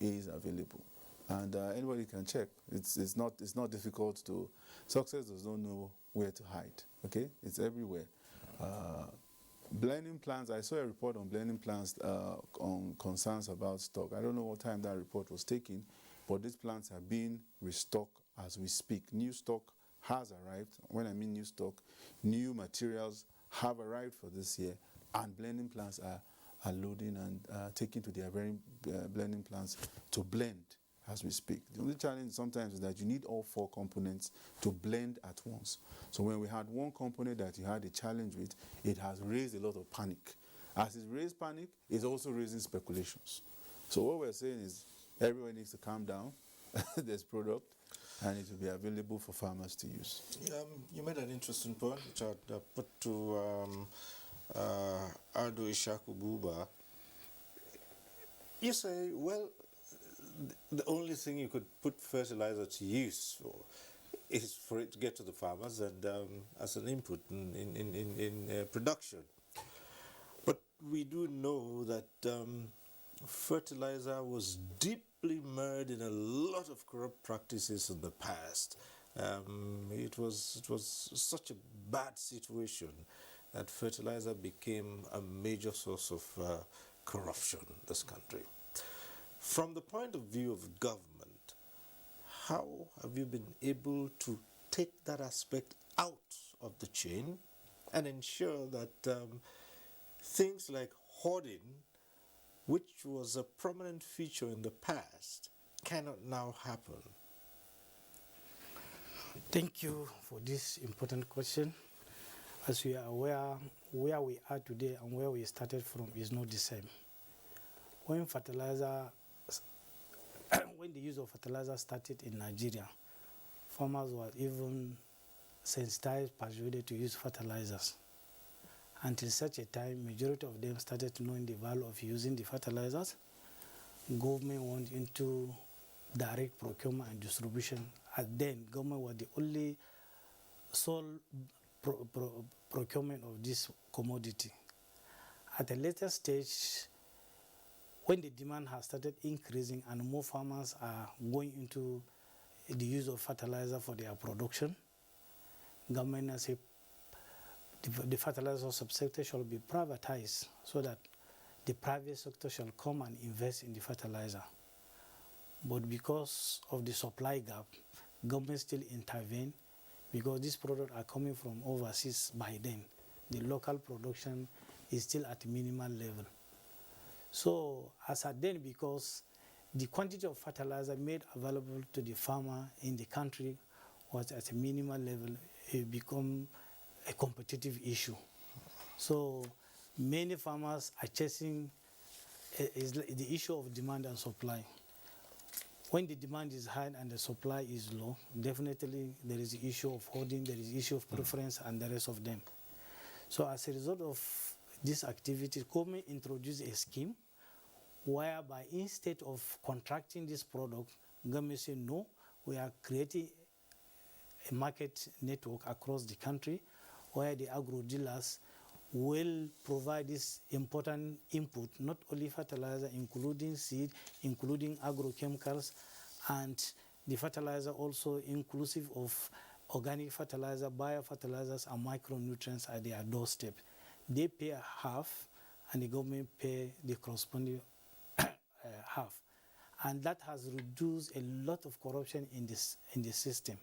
is available. And anybody can check. It's not difficult to. Success does not know where to hide. Okay, it's everywhere. Blending plants. I saw a report on blending plants on concerns about stock. I don't know what time that report was taken, but these plants are being restocked as we speak. New stock has arrived. When I mean new stock, new materials have arrived for this year, and blending plants are loading and taking to their very blending plants to blend as we speak. The only challenge sometimes is that you need all 4 components to blend at once. So when we had one component that you had a challenge with, it has raised a lot of panic. As it's raised panic, it's also raising speculations. So what we're saying is everyone needs to calm down. There's product. and it will be available for farmers to use. You made an interesting point, which I put to Ado Ishaku Buba. You say, well, the only thing you could put fertilizer to use for is for it to get to the farmers and as an input in production. But we do know that fertilizer was deeply mired in a lot of corrupt practices in the past. It was such a bad situation that fertilizer became a major source of corruption in this country. From the point of view of government, how have you been able to take that aspect out of the chain and ensure that things like hoarding, which was a prominent feature in the past, cannot now happen? Thank you for this important question. As we are aware, where we are today and where we started from is not the same. When the use of fertilizer started in Nigeria, farmers were even sensitized, persuaded to use fertilizers. Until such a time, majority of them started knowing the value of using the fertilizers. Government went into direct procurement and distribution. And then, government was the only sole procurement of this commodity. At a later stage, when the demand has started increasing and more farmers are going into the use of fertilizer for their production, government has said the fertilizer subsector shall be privatized so that the private sector shall come and invest in the fertilizer. But because of the supply gap, government still intervene because these products are coming from overseas by then. The local production is still at minimal level. So as at then, because the quantity of fertilizer made available to the farmer in the country was at a minimal level, it became a competitive issue. So many farmers are chasing the issue of demand and supply. When the demand is high and the supply is low, definitely there is the issue of hoarding, there is the issue of preference and the rest of them. So as a result of this activity, government introduced a scheme whereby instead of contracting this product, government said no, we are creating a market network across the country where the agro dealers will provide this important input, not only fertilizer, including seed, including agrochemicals, and the fertilizer also inclusive of organic fertilizer, biofertilizers, and micronutrients at their doorstep. They pay half, and the government pay the corresponding half. And that has reduced a lot of corruption in the system.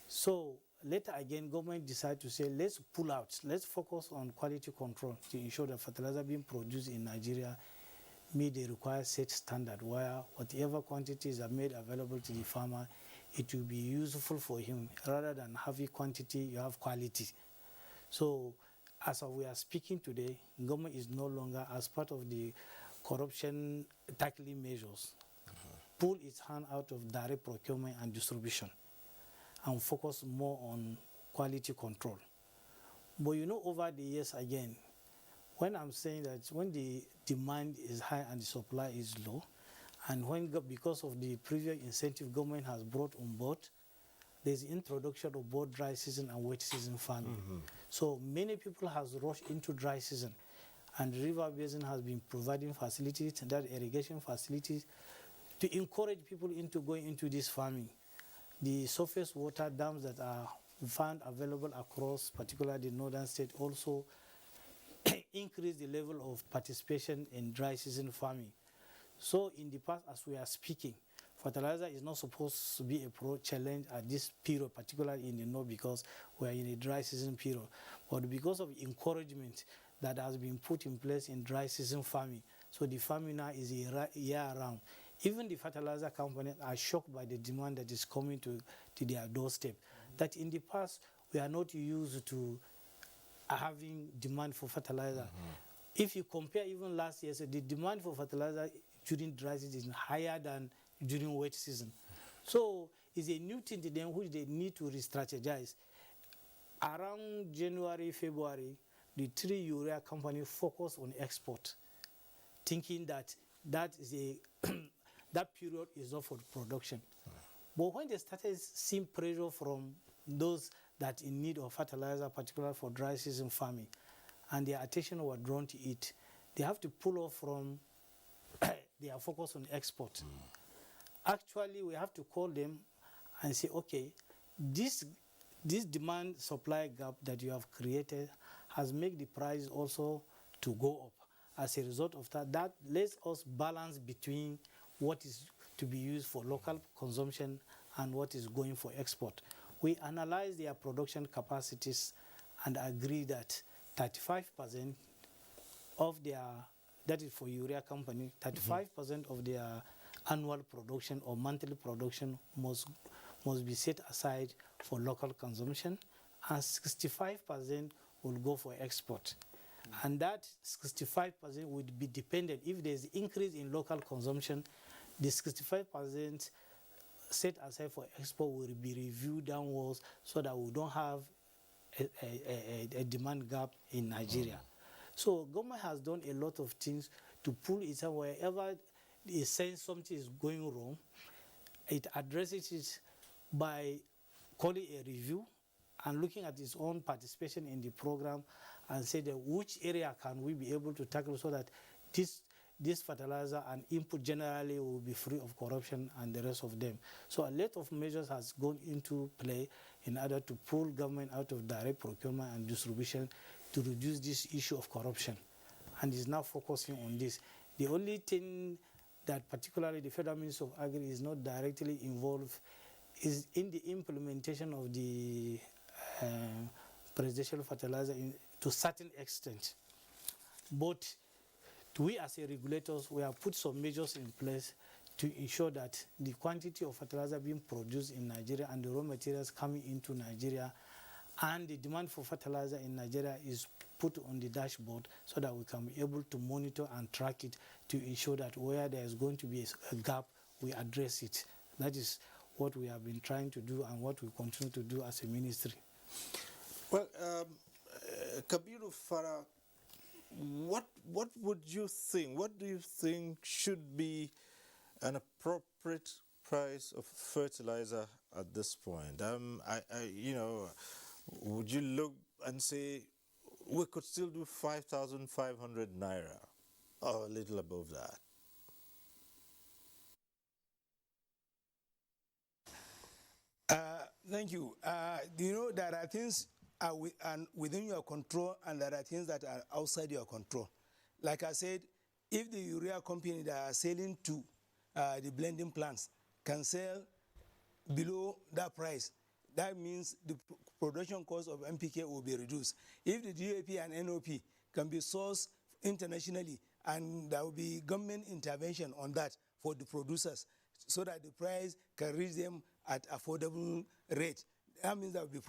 So later again, government decided to say, let's pull out, let's focus on quality control to ensure that fertilizer being produced in Nigeria meet the required set standard, where whatever quantities are made available to the farmer, it will be useful for him. Rather than heavy quantity, you have quality. So as we are speaking today, government is no longer, as part of the corruption tackling measures, pull its hand out of direct procurement and distribution and focus more on quality control. But you know, over the years again, when I'm saying that when the demand is high and the supply is low, and when because of the previous incentive government has brought on board, there's introduction of both dry season and wet season farming. So many people has rushed into dry season, and the river basin has been providing facilities, that irrigation facilities, to encourage people into going into this farming. The surface water dams that are found available across, particularly the northern state, also increase the level of participation in dry season farming. So in the past, as we are speaking, fertilizer is not supposed to be a challenge at this period, particularly in the north, because we are in a dry season period. But because of encouragement that has been put in place in dry season farming, so the farming now is year-round. Even the fertilizer companies are shocked by the demand that is coming to their doorstep. That in the past, we are not used to having demand for fertilizer. If you compare even last year, so the demand for fertilizer during dry season is higher than during wet season. So it's a new thing to them which they need to re-strategize. Around January, February, the 3 urea companies focus on export, thinking that that is a that period is not for production. But when they started seeing pressure from those that in need of fertilizer, particularly for dry season farming, and their attention were drawn to it, they have to pull off from their focus on export. Actually, we have to call them and say, okay, this demand-supply gap that you have created has made the price also to go up. As a result of that, that lets us balance between what is to be used for local consumption and what is going for export. We analyze their production capacities and agree that 35% of their, that is for urea company, 35% of their annual production or monthly production must be set aside for local consumption, and 65% will go for export. And that 65% would be dependent. If there's increase in local consumption, the 65% set aside for export will be reviewed downwards so that we don't have a demand gap in Nigeria. So government has done a lot of things to pull it out wherever it sense something is going wrong. It addresses it by calling a review and looking at its own participation in the program and say that which area can we be able to tackle so that this fertilizer and input generally will be free of corruption and the rest of them. So a lot of measures has gone into play in order to pull government out of direct procurement and distribution to reduce this issue of corruption, and is now focusing on this. The only thing that particularly the Federal Ministry of Agri is not directly involved is in the implementation of the presidential fertilizer to a certain extent. But we as a regulators, we have put some measures in place to ensure that the quantity of fertilizer being produced in Nigeria and the raw materials coming into Nigeria and the demand for fertilizer in Nigeria is put on the dashboard so that we can be able to monitor and track it to ensure that where there is going to be a gap, we address it. That is what we have been trying to do and what we continue to do as a ministry. Well, Kabiru Farah, what would you think? What do you think should be an appropriate price of fertilizer at this point? Would you look and say we could still do 5,500 naira or a little above that? Thank you. Do you know there are things within your control and there are things that are outside your control? Like I said, if the urea company that are selling to the blending plants can sell below that price, that means the production cost of NPK will be reduced. If the DAP and NOP can be sourced internationally and there will be government intervention on that for the producers so that the price can reach them at affordable rate, that means there will be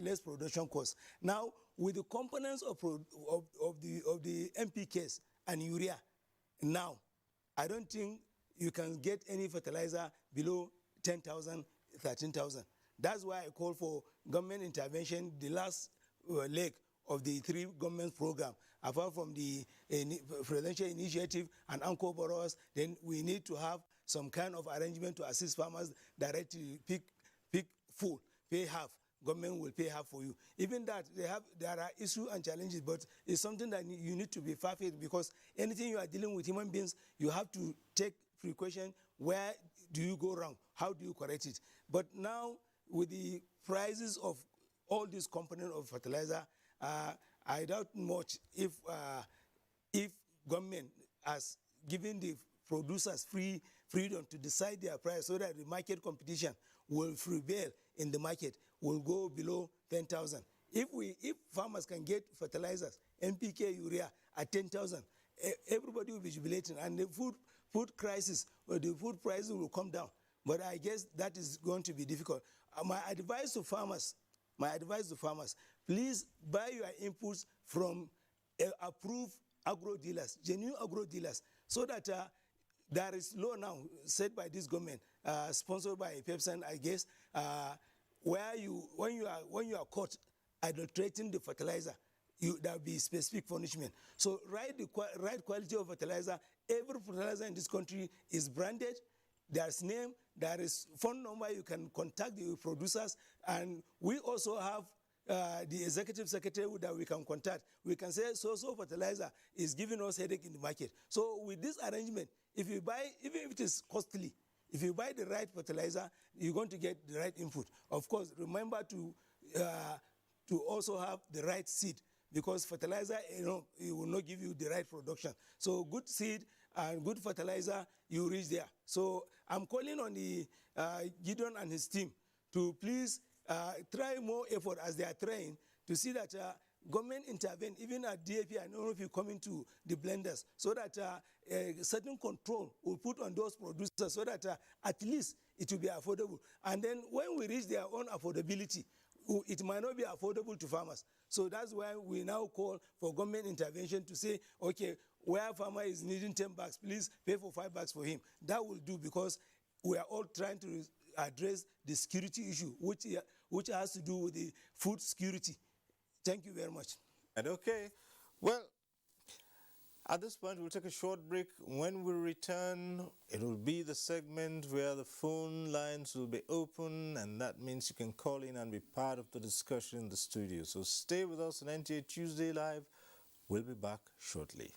less production costs. Now, with the components of the NPKs and urea, now, I don't think you can get any fertilizer below 10,000, 13,000. That's why I call for government intervention, the last leg of the 3 government program. Apart from the presidential initiative and anchor borrowers, then we need to have some kind of arrangement to assist farmers directly pick full, pay half. Government will pay half for you. Even that, there are issues and challenges, but it's something that you need to be far-fetched because anything you are dealing with human beings, you have to take precaution. Where do you go wrong? How do you correct it? But now, with the prices of all these components of fertilizer, I doubt much if government has given the producers freedom to decide their price so that the market competition will prevail in the market, will go below 10,000. If farmers can get fertilizers, NPK, urea at 10,000, everybody will be jubilating, and the food crisis or the food prices will come down. But I guess that is going to be difficult. My advice to farmers, please buy your inputs from approved agro dealers, genuine agro dealers, so that there is law now set by this government, sponsored by Pepsi, I guess, where when you are caught adulterating the fertilizer, there will be specific punishment. So right quality of fertilizer. Every fertilizer in this country is branded. There's name. There is phone number. You can contact the producers, and we also have the executive secretary that we can contact. We can say so fertilizer is giving us headache in the market. So with this arrangement, if you buy, even if it is costly, if you buy the right fertilizer, you're going to get the right input. Of course, remember to also have the right seed, because fertilizer, it will not give you the right production. So good seed and good fertilizer, you reach there. So I'm calling on the Gideon and his team to please try more effort as they are trying to see that government intervene, even at DAP. I don't know if you come into the blenders, so that a certain control will put on those producers, so that at least it will be affordable. And then when we reach their own affordability, it might not be affordable to farmers. So that's why we now call for government intervention to say, okay, where farmer is needing 10 bucks, please pay for 5 bucks for him. That will do, because we are all trying to address the security issue, which has to do with the food security. Thank you very much. And okay, well, at this point, we'll take a short break. When we return, it will be the segment where the phone lines will be open, and that means you can call in and be part of the discussion in the studio. So stay with us on NTA Tuesday Live. We'll be back shortly.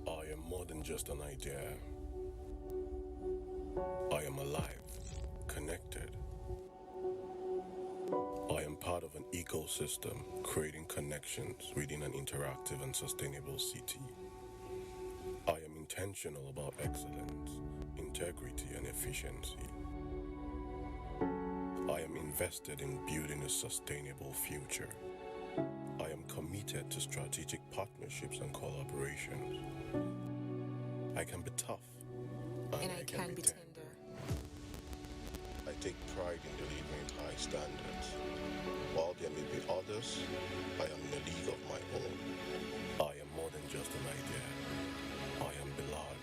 I am more than just an idea. I am alive, connected. I am part of an ecosystem, creating connections within an interactive and sustainable city. I am intentional about excellence, integrity, and efficiency. I am invested in building a sustainable future. I am committed to strategic partnerships and collaborations. I can be tough, and I can be tender. I take pride in delivering high standards. While there may be others, I am in a league of my own. I am more than just an idea. I am Bilal.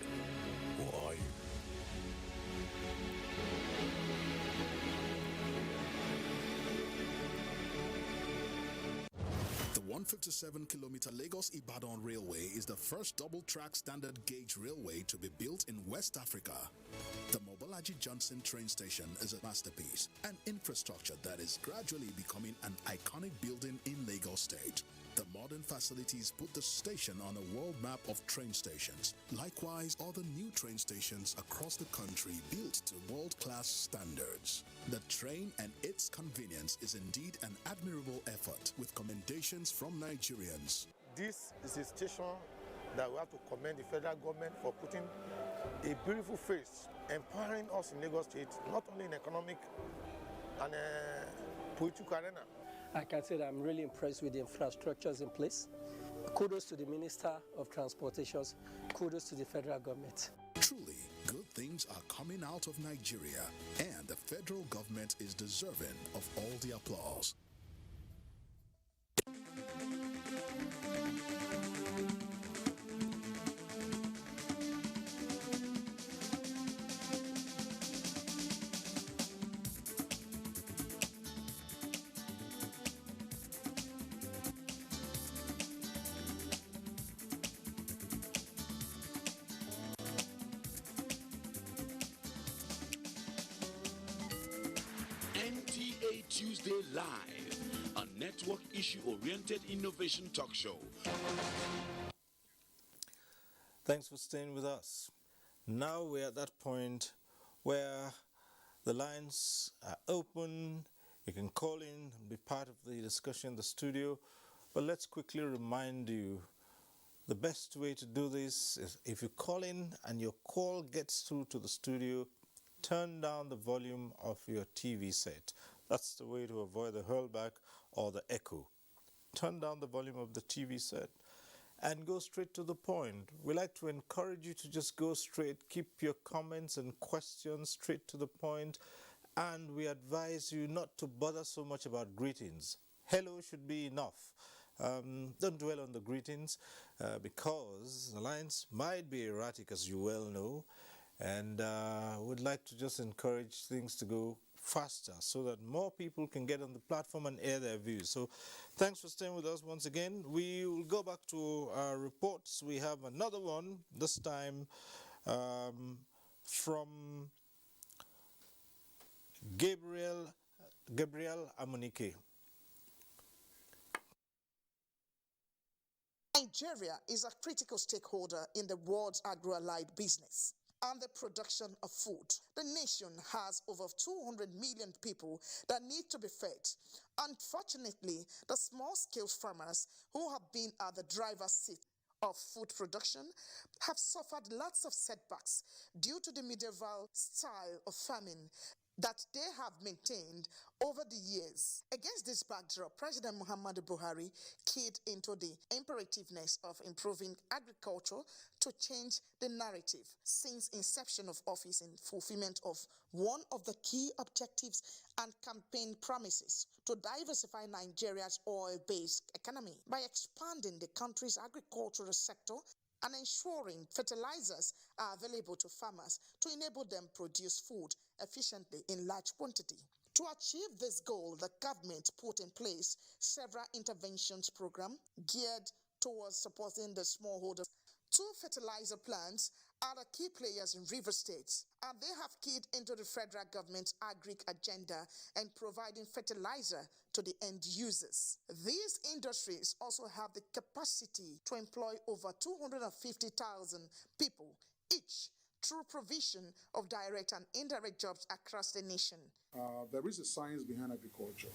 Who are you? The 157-kilometer Lagos-Ibadan Railway is the first double-track standard gauge railway to be built in West Africa. The Mobolaji Johnson train station is a masterpiece, an infrastructure that is gradually becoming an iconic building in Lagos State. The modern facilities put the station on a world map of train stations. Likewise, other new train stations across the country built to world-class standards. The train and its convenience is indeed an admirable effort, with commendations from Nigerians. This is a station that we have to commend the federal government for putting a beautiful face, empowering us in Lagos State, not only in economic and political arena. I can say that I'm really impressed with the infrastructures in place. Kudos to the Minister of Transportations. Kudos to the federal government. Truly, good things are coming out of Nigeria, and the federal government is deserving of all the applause. NTA Tuesday Live, a network issue-oriented innovation talk show. Thanks for staying with us. Now we're at that point where the lines are open. You can call in and be part of the discussion in the studio. But let's quickly remind you, the best way to do this is if you call in and your call gets through to the studio, turn down the volume of your TV set. That's the way to avoid the hurlback or the echo. Turn down the volume of the TV set and go straight to the point. We like to encourage you to just go straight, keep your comments and questions straight to the point, and we advise you not to bother so much about greetings. Hello should be enough. Don't dwell on the greetings because the lines might be erratic, as you well know, and would like to just encourage things to go faster so that more people can get on the platform and air their views. So thanks for staying with us once again. We will go back to our reports. We have another one, this time from Gabriel Amunike. Nigeria is a critical stakeholder in the world's agro-allied business and the production of food. The nation has over 200 million people that need to be fed. Unfortunately, the small-scale farmers who have been at the driver's seat of food production have suffered lots of setbacks due to the medieval style of farming that they have maintained over the years. Against this backdrop, President Muhammadu Buhari keyed into the imperativeness of improving agriculture to change the narrative since inception of office in fulfillment of one of the key objectives and campaign promises to diversify Nigeria's oil-based economy by expanding the country's agricultural sector and ensuring fertilizers are available to farmers to enable them produce food efficiently in large quantity. To achieve this goal, the government put in place several interventions programs geared towards supporting the smallholders. 2 fertilizer plants are the key players in River State, and they have keyed into the federal government's agric agenda and providing fertilizer to the end users. These industries also have the capacity to employ over 250,000 people each through provision of direct and indirect jobs across the nation. There is a science behind agriculture,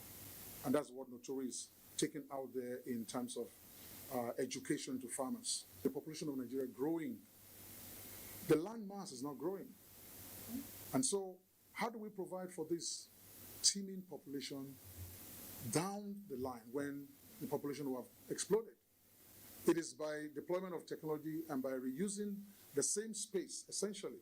and that's what Notori is taking out there in terms of education to farmers. The population of Nigeria growing. The land mass is not growing. And so how do we provide for this teeming population down the line when the population will have exploded? It is by deployment of technology and by reusing the same space, essentially.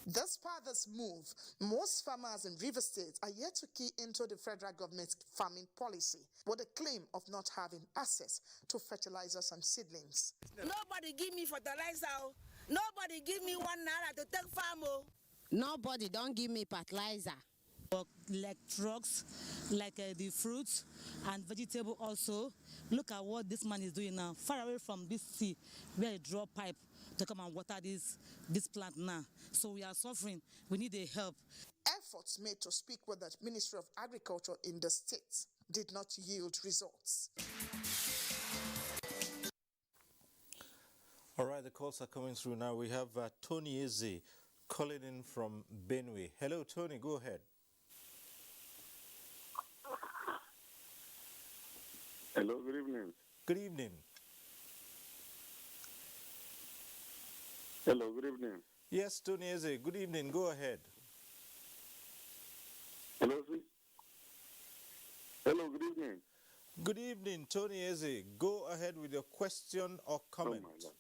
Despite this move, most farmers in River State are yet to key into the federal government's farming policy with the claim of not having access to fertilizers and seedlings. Nobody give me fertilizer. Nobody give me 1 naira to take farm. Nobody don't give me fertilizer. Like trucks, like the fruits and vegetable also. Look at what this man is doing now. Far away from this sea, where he draw pipe to come and water this plant now. So we are suffering. We need the help. Efforts made to speak with the Ministry of Agriculture in the state did not yield results. All right, the calls are coming through now. We have Tony Eze calling in from Benue. Hello, Tony, go ahead. Hello, good evening. Good evening. Hello, good evening. Yes, Tony Eze, good evening. Go ahead. Hello, sir. Hello, good evening. Good evening, Tony Eze. Go ahead with your question or comment. Oh, my Lord.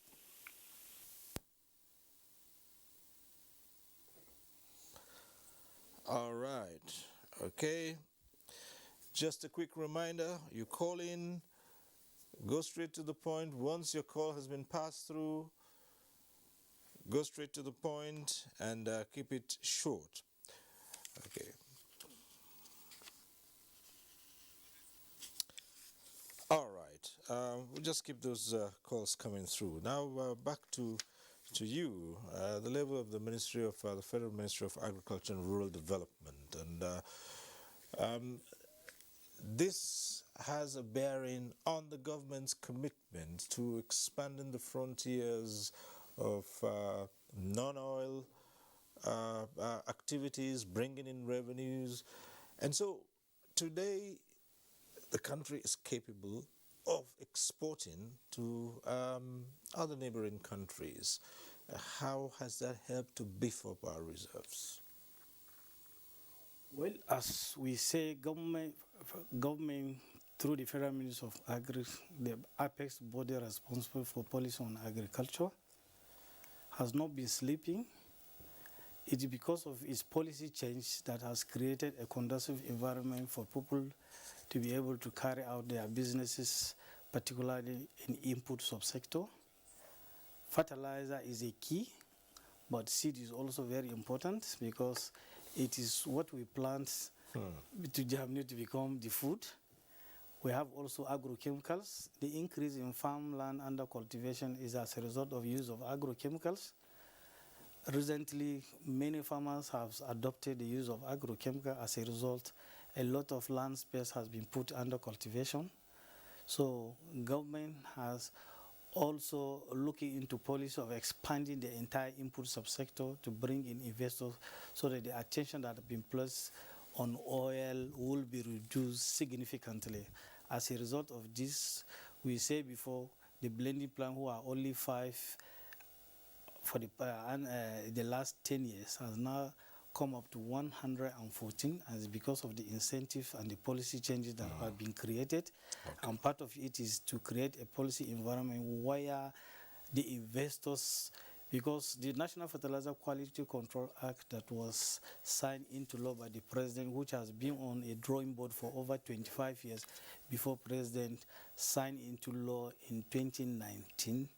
All right. Okay. Just a quick reminder, you call in, go straight to the point. Once your call has been passed through, go straight to the point and keep it short. Okay. All right. We'll just keep those calls coming through. Now back to you, the level of the Ministry of the Federal Ministry of Agriculture and Rural Development, and this has a bearing on the government's commitment to expanding the frontiers of non-oil activities, bringing in revenues. And so today the country is capable of exporting to other neighboring countries. How has that helped to beef up our reserves? Well, as we say, government through the Federal Ministry of Agri, the apex body responsible for policy on agriculture, has not been sleeping. It is because of its policy change that has created a conducive environment for people to be able to carry out their businesses particularly in input subsector. Fertilizer is a key, but seed is also very important because it is what we plant to germinate to become the food. We have also agrochemicals. The increase in farmland under cultivation is as a result of use of agrochemicals. Recently, many farmers have adopted the use of agrochemical. As a result, a lot of land space has been put under cultivation. So government has also looking into policy of expanding the entire input subsector to bring in investors so that the attention that has been placed on oil will be reduced significantly. As a result of this, we say before the blending plant who are only 5 for the last 10 years has now come up to 114, and it's because of the incentive and the policy changes that have been created. Okay. And part of it is to create a policy environment where the investors, because the National Fertilizer Quality Control Act that was signed into law by the President, which has been on a drawing board for over 25 years before President signed into law in 2019,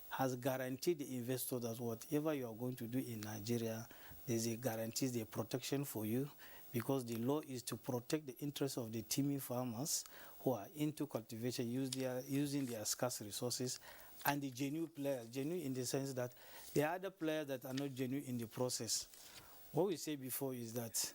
has guaranteed the investor that whatever you are going to do in Nigeria, there's a guarantee, there's a protection for you, because the law is to protect the interests of the teeming farmers who are into cultivation, using their scarce resources, and the genuine players, genuine in the sense that there are other players that are not genuine in the process. What we said before is that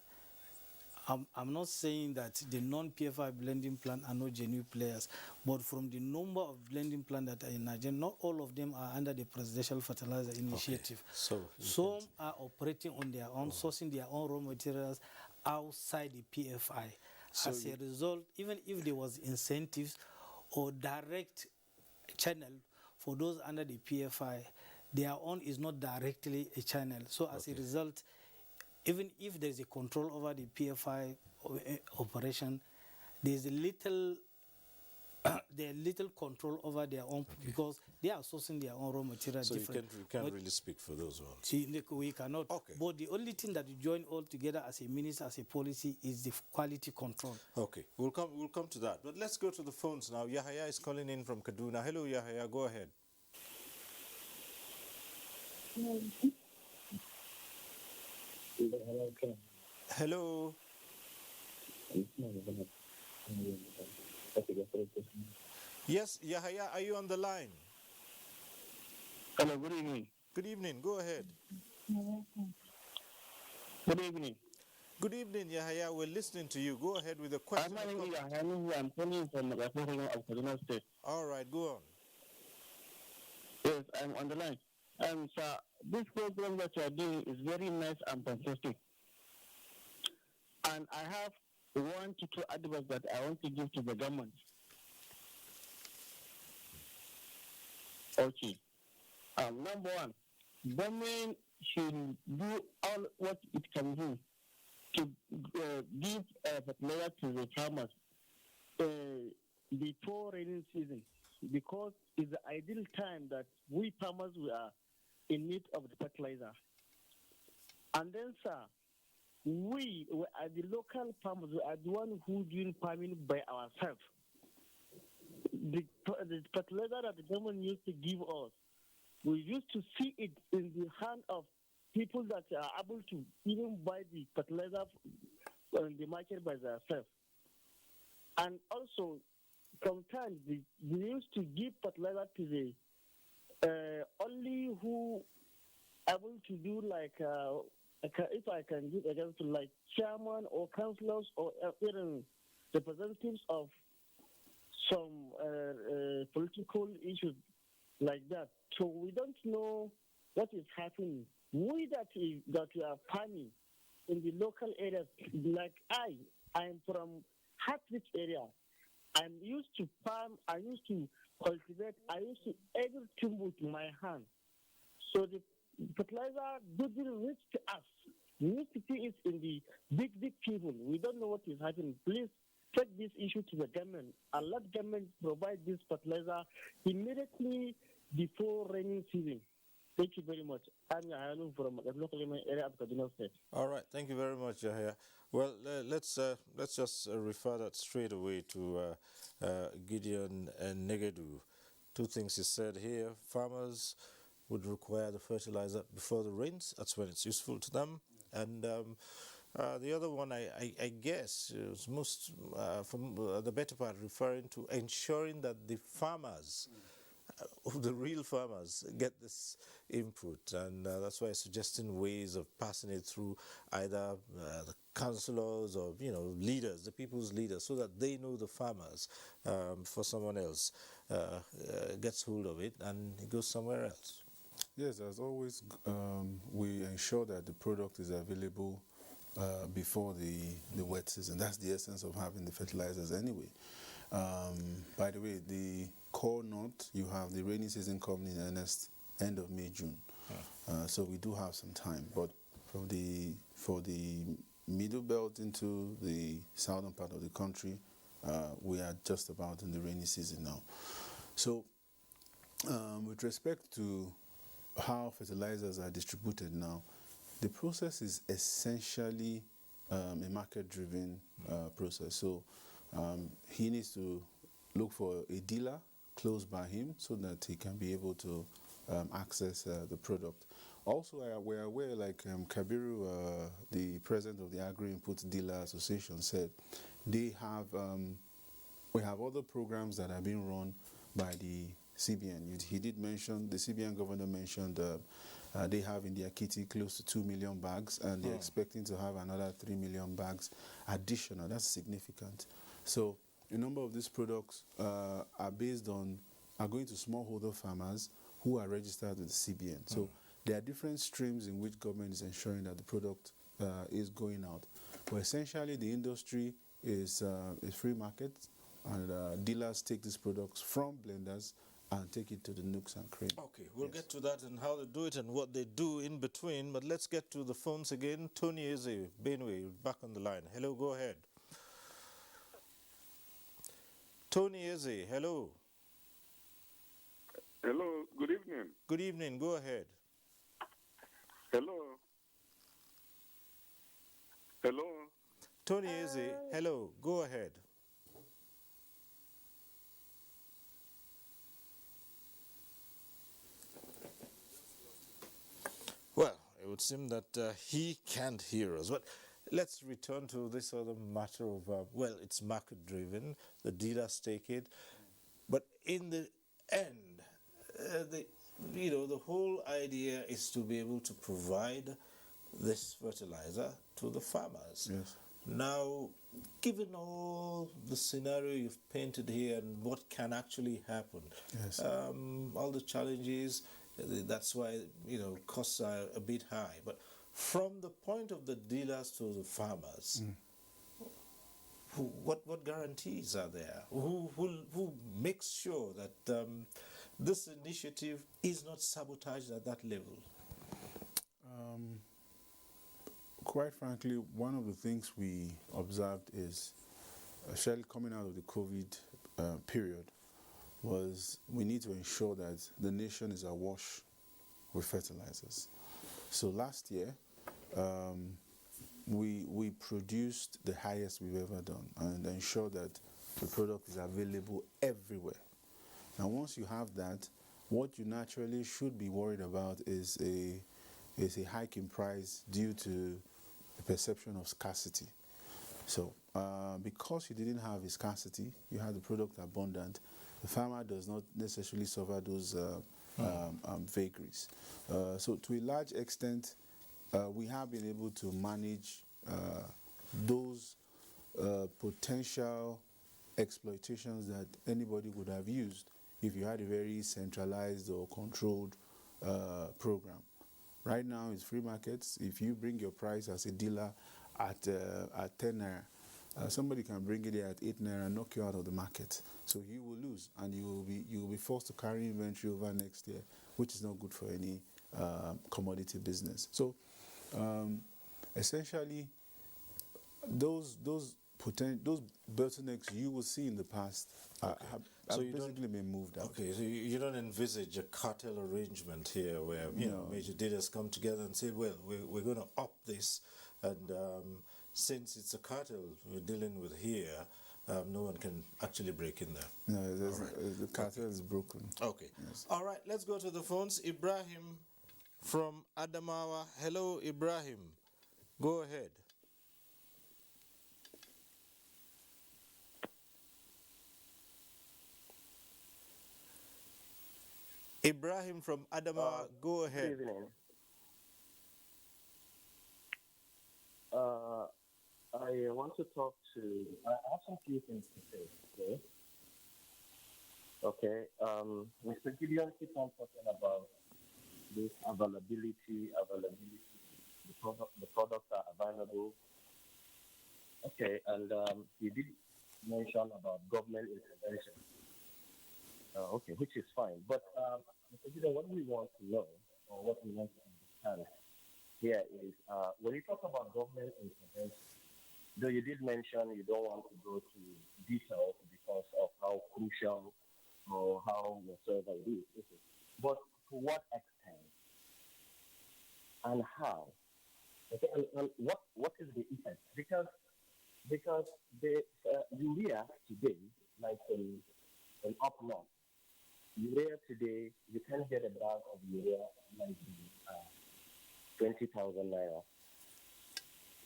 I'm not saying that the non-PFI blending plant are not genuine players, but from the number of blending plants that are in Nigeria, not all of them are under the Presidential Fertilizer Initiative. Okay. Some are operating on their own, sourcing their own raw materials outside the PFI. As a result, even if there was incentives or direct channel for those under the PFI, their own is not directly a channel. So as a result, even if there's a control over the PFI operation, there's little control over their own, because they are sourcing their own raw material. So you can't really speak for those ones. We cannot. Okay. But the only thing that you join all together as a minister, as a policy, is the quality control. Okay, we'll come to that. But let's go to the phones now. Yahaya is calling in from Kaduna. Hello, Yahaya. Go ahead. Hello. Yes, Yahaya, are you on the line? Hello, good evening. Good evening, go ahead. Good evening. Good evening, Yahaya, we're listening to you. Go ahead with the question. My name is Yahaya, I'm calling from the region of Kaduna State. All right, go on. Yes, I'm on the line. Sir, this program that you are doing is very nice and fantastic. And I have 1 to 2 advice that I want to give to the government. Okay. Number 1, government should do all what it can do to give fertilizer to the farmers before rainy season, because it's the ideal time that we farmers we are in need of the fertilizer. And then, sir, we are the local farmers, we are the one who doing farming by ourselves. The fertilizer that the government used to give us, we used to see it in the hand of people that are able to even buy the fertilizer on the market by themselves. And also, sometimes they used to give fertilizer to the only who able to do like if I can give example like chairman or councillors or even representatives of some political issues like that. So we don't know what is happening. We that we are farming in the local areas, like I'm from Hartwich area. I'm used to farm, I used to cultivate, I used to everything with my hand. So the fertilizer didn't reach to us. We need to see it in the big people. We don't know what is happening. Please take this issue to the government and let government provide this fertilizer immediately before rainy season. Thank you very much. I'm Yahanum from the local area of Kaduna State. All right, thank you very much, Yahya. Well, let's just refer that straight away to Gideon and Negedu. Two things he said here: farmers would require the fertilizer before the rains. That's when it's useful to them. And the other one, I guess, is most from the better part referring to ensuring that the farmers. The real farmers get this input, and that's why suggesting ways of passing it through either the councillors or leaders, the people's leaders, so that they know the farmers before someone else gets hold of it and it goes somewhere else. Yes, as always, we ensure that the product is available before the wet season. That's the essence of having the fertilizers anyway. By the way, the core note, you have the rainy season coming in earnest end of May, June. So we do have some time. But for the middle belt into the southern part of the country, we are just about in the rainy season now. So with respect to how fertilizers are distributed now, the process is essentially a market-driven process. So he needs to look for a dealer close by him so that he can be able to access the product. Also, we're aware, like Kabiru, the president of the Agri-Input Dealer Association, said, they have we have other programs that are being run by the CBN. He did mention, the CBN governor mentioned they have in their kitty close to 2 million bags, and they're expecting to have another 3 million bags additional. That's significant. So a number of these products are going to smallholder farmers who are registered with the CBN. So there are different streams in which government is ensuring that the product is going out. But essentially, the industry is a free market, and dealers take these products from blenders and take it to the nooks and crannies. Okay, we'll get to that and how they do it and what they do in between, but let's get to the phones again. Tony Eze, Benue, back on the line. Hello, go ahead. Tony Eze, hello. Hello, good evening. Good evening, go ahead. Hello. Hello. Tony Eze, hello, go ahead. Well, it would seem that he can't hear us. But let's return to this other matter of, well, it's market-driven. The dealers take it. But in the end, the whole idea is to be able to provide this fertilizer to the farmers. Yes. Now, given all the scenario you've painted here and what can actually happen, yes. All the challenges, that's why costs are a bit high. But from the point of the dealers to the farmers, what guarantees are there? Who makes sure that this initiative is not sabotaged at that level? Quite frankly, one of the things we observed is, especially coming out of the COVID period, was we need to ensure that the nation is awash with fertilizers. So last year, we produced the highest we've ever done and ensured that the product is available everywhere. Now, once you have that, what you naturally should be worried about is a hike in price due to the perception of scarcity. So, because you didn't have a scarcity, you had the product abundant, the farmer does not necessarily suffer those vagaries. So, to a large extent, we have been able to manage those potential exploitations that anybody would have used if you had a very centralized or controlled program. Right now, it's free markets. If you bring your price as a dealer at 10 naira, somebody can bring it there at 8 naira and knock you out of the market. So you will lose, and you will be forced to carry inventory over next year, which is not good for any commodity business. So essentially, those bottlenecks you will see in the past I've So you basically been moved out. Okay, so you don't envisage a cartel arrangement here where, you know, major dealers come together and say, well, we're going to up this, and since it's a cartel we're dealing with here, no one can actually break in there. No, the cartel is broken. Okay. Yes. All right, let's go to the phones. Ibrahim from Adamawa. Hello, Ibrahim. Go ahead. Ibrahim from Adamawa, go ahead. Good evening. I want to talk to. I have some few things to say. Okay. Okay. Mr. Gideon keeps on talking about this availability. The products are available. Okay, and he did mention about government intervention. Okay, which is fine. But Mr. Gideon, what we want to know, or what we want to understand here is when you talk about government intervention, though you did mention you don't want to go to details because of how crucial or how whatsoever it is. But to what extent and how? Okay, and what is the effect? Because the urea today, like in up north, urea today, you can get a bag of urea like 20,000 naira.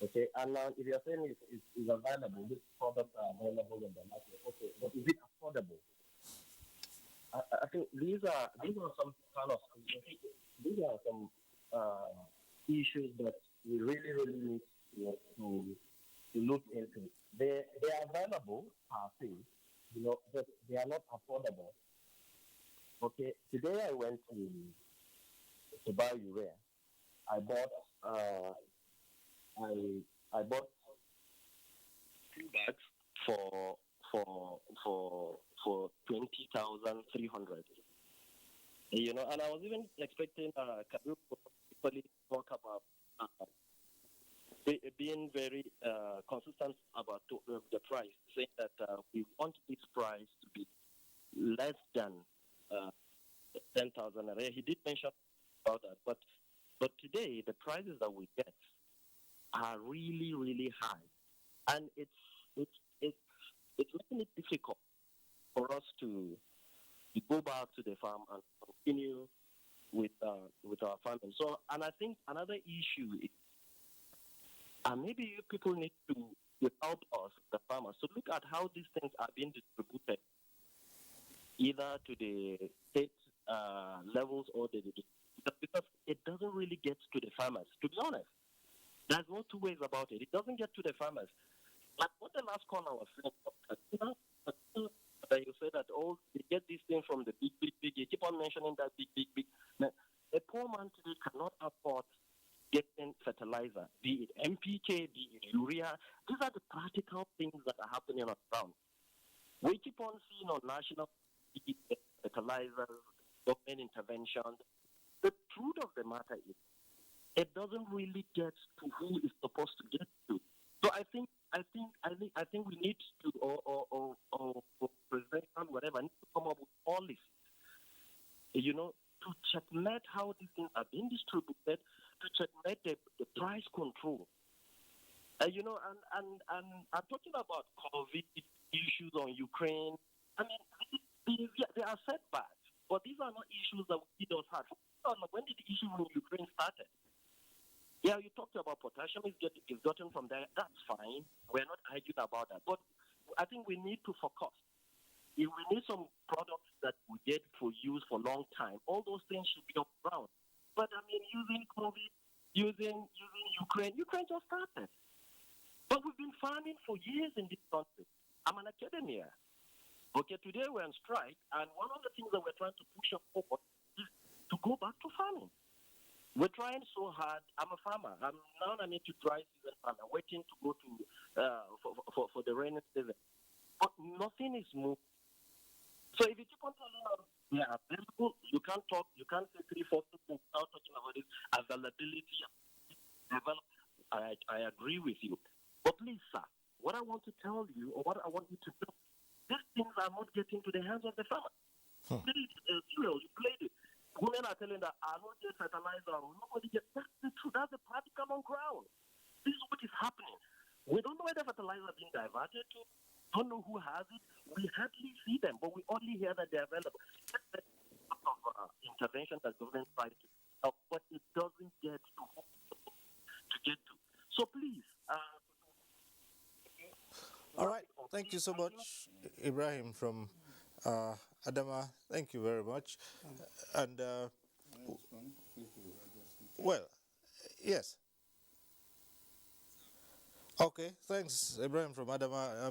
Okay, and now if you're saying it's available, these products are available in the market. Okay, but is it affordable? I think these are some kind of issues that we really need to look into. They are available per se, but they are not affordable. Okay, today I went to buy urea. I bought I bought 2 bags for 20,300. And I was even expecting Kabir to talk about being very consistent about the price, saying that we want this price to be less than 10,000. He did mention about that, but today the prices that we get are really high, and it's making it difficult for us to go back to the farm and continue with our farming. So, and I think another issue is, maybe you people need to help us, the farmers, to look at how these things are being distributed, either to the state levels or because it doesn't really get to the farmers. To be honest, there's no two ways about it. It doesn't get to the farmers. Like what the last caller was saying, you said that they get this thing from the big. You keep on mentioning that big. Now, a poor man today cannot afford getting fertilizer, be it NPK, be it urea. These are the practical things that are happening around. We keep on seeing on national fertilizers, government interventions. The truth of the matter is, it doesn't really get to who it's supposed to get to. So I think we need to, or president, whatever, need to come up with policies, to checkmate how these things are being distributed, to checkmate the price control. And I'm talking about COVID issues on Ukraine. I mean, they are setbacks, but these are not issues that we don't have. When did the issue in Ukraine started? Yeah, you talked about potassium is gotten from there. That's fine. We're not arguing about that. But I think we need to focus. If we need some products that we get for use for a long time, all those things should be on ground. But I mean, using COVID, using Ukraine just started. But we've been farming for years in this country. I'm an academia. Okay, today we're on strike, and one of the things that we're trying to push up forward is to go back to farming. We're trying so hard. I'm a farmer. I'm into dry season farming, waiting to go to for the rainy season. But nothing is moved. So if you keep on telling us they are available, you can't say 3-4 things without talking about this availability. I agree with you. But please, sir, what I want to tell you, or what I want you to know, these things are not getting to the hands of the farmer. Cereals, you played it. Women are telling that I don't get fertilizer, nobody gets. That's the truth. That's the practical on ground. This is what is happening. We don't know where the fertilizer is being diverted to. Don't know who has it. We hardly see them, but we only hear that they're available. That's the sort of intervention that government tries to help, but it doesn't get to who to get to. So please. All right. Thank you so much, Ibrahim from Adama. Thank you very much. And well, yes. Okay, thanks, Ibrahim from Adama.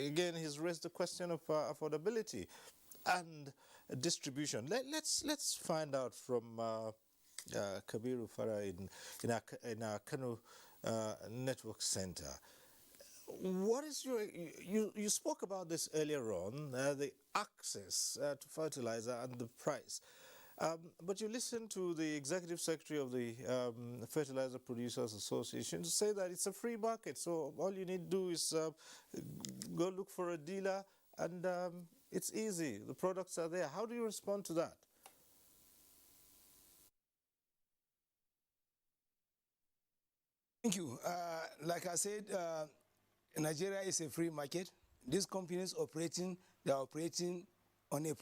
Again, he's raised the question of affordability and distribution. Let's find out from Kabiru Farah in our Kano Network Center. What is you spoke about this earlier on, the access to fertilizer and the price. But you listen to the executive secretary of the Fertilizer Producers Association to say that it's a free market. So all you need to do is go look for a dealer and it's easy. The products are there. How do you respond to that? Thank you. Like I said, Nigeria is a free market. These companies they're operating on a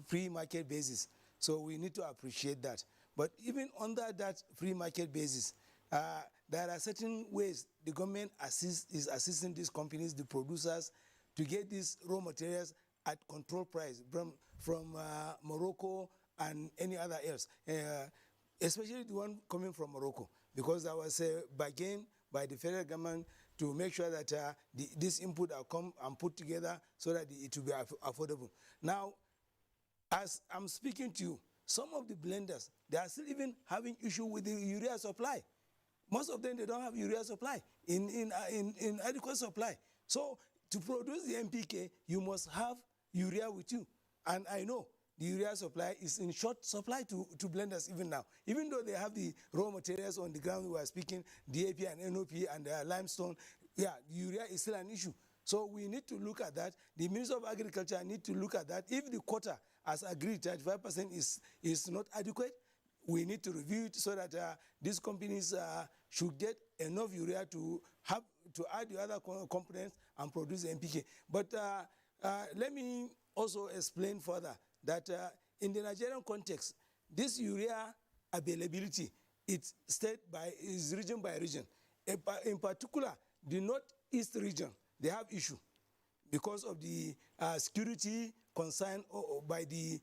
free market basis. So we need to appreciate that. But even under that free market basis, there are certain ways the government is assisting these companies, the producers, to get these raw materials at control price from Morocco and any other else, especially the one coming from Morocco, because there was a bargain by the federal government to make sure that this input are come and put together so that it will be affordable. Now, as I'm speaking to you, some of the blenders, they are still even having issue with the urea supply. Most of them, they don't have urea supply in adequate supply. So to produce the NPK, you must have urea with you. And I know the urea supply is in short supply to blenders even now. Even though they have the raw materials on the ground, we are speaking DAP and NOP and limestone, yeah, urea is still an issue. So we need to look at that. The Minister of Agriculture need to look at that. If the quota, as agreed, 35% is not adequate, we need to review it so that these companies should get enough urea to add the other components and produce NPK. But let me also explain further that in the Nigerian context, this urea availability is region by region. In particular, the northeast region, they have issue because of the security concern by the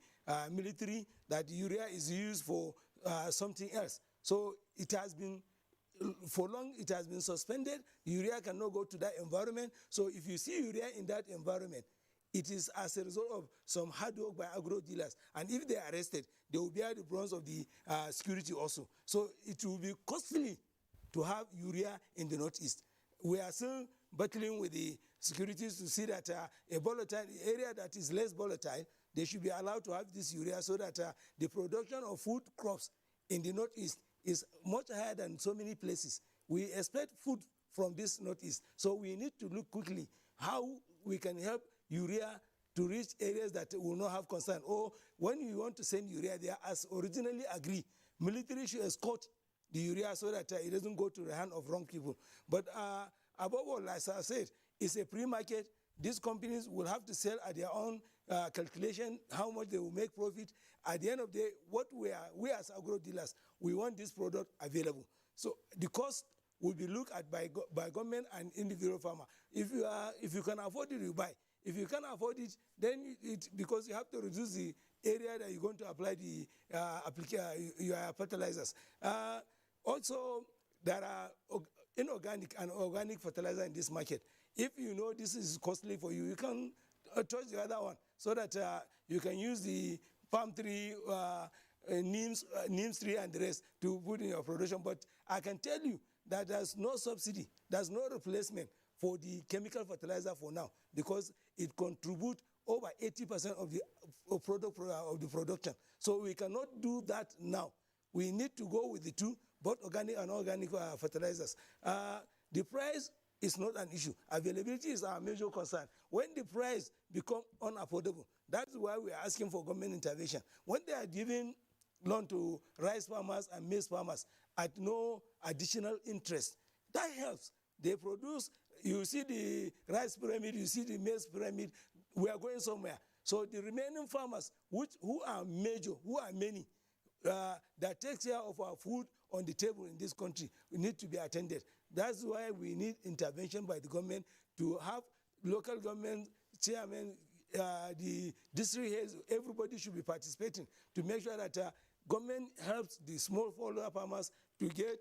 military that urea is used for something else. So it has been, for long, it has been suspended. Urea cannot go to that environment. So if you see urea in that environment, it is as a result of some hard work by agro dealers. And if they are arrested, they will bear the brunt of the security also. So it will be costly to have urea in the northeast. We are still battling with the securities to see that a volatile area that is less volatile, they should be allowed to have this urea so that the production of food crops in the northeast is much higher than so many places. We expect food from this northeast. So we need to look quickly how we can help urea to reach areas that will not have concern. Or when you want to send urea there, as originally agreed, military should escort the urea so that it doesn't go to the hand of wrong people. But above all, as I said, it's a free market. These companies will have to sell at their own calculation how much they will make profit. At the end of the day, what we as agro dealers, we want this product available. So the cost will be looked at by government and individual farmer. If you can afford it, you buy. If you can't afford it, then because you have to reduce the area that you're going to apply the your fertilizers. Also, there are inorganic and organic fertilizer in this market. If you know this is costly for you, you can touch the other one so that you can use the palm tree, neem tree and the rest to put in your production. But I can tell you that there's no subsidy, there's no replacement for the chemical fertilizer for now, because it contributes over 80% of the production. So we cannot do that now. We need to go with the two, both organic and inorganic fertilizers. The price is not an issue. Availability is our major concern. When the price become unaffordable, that's why we are asking for government intervention. When they are giving loan to rice farmers and maize farmers at no additional interest, that helps. They produce, you see the rice pyramid, you see the maize pyramid, we are going somewhere. So the remaining farmers, who are major, who are many, that takes care of our food on the table in this country, we need to be attended. That's why we need intervention by the government to have local government chairmen, the district heads, everybody should be participating to make sure that government helps the small follower farmers to get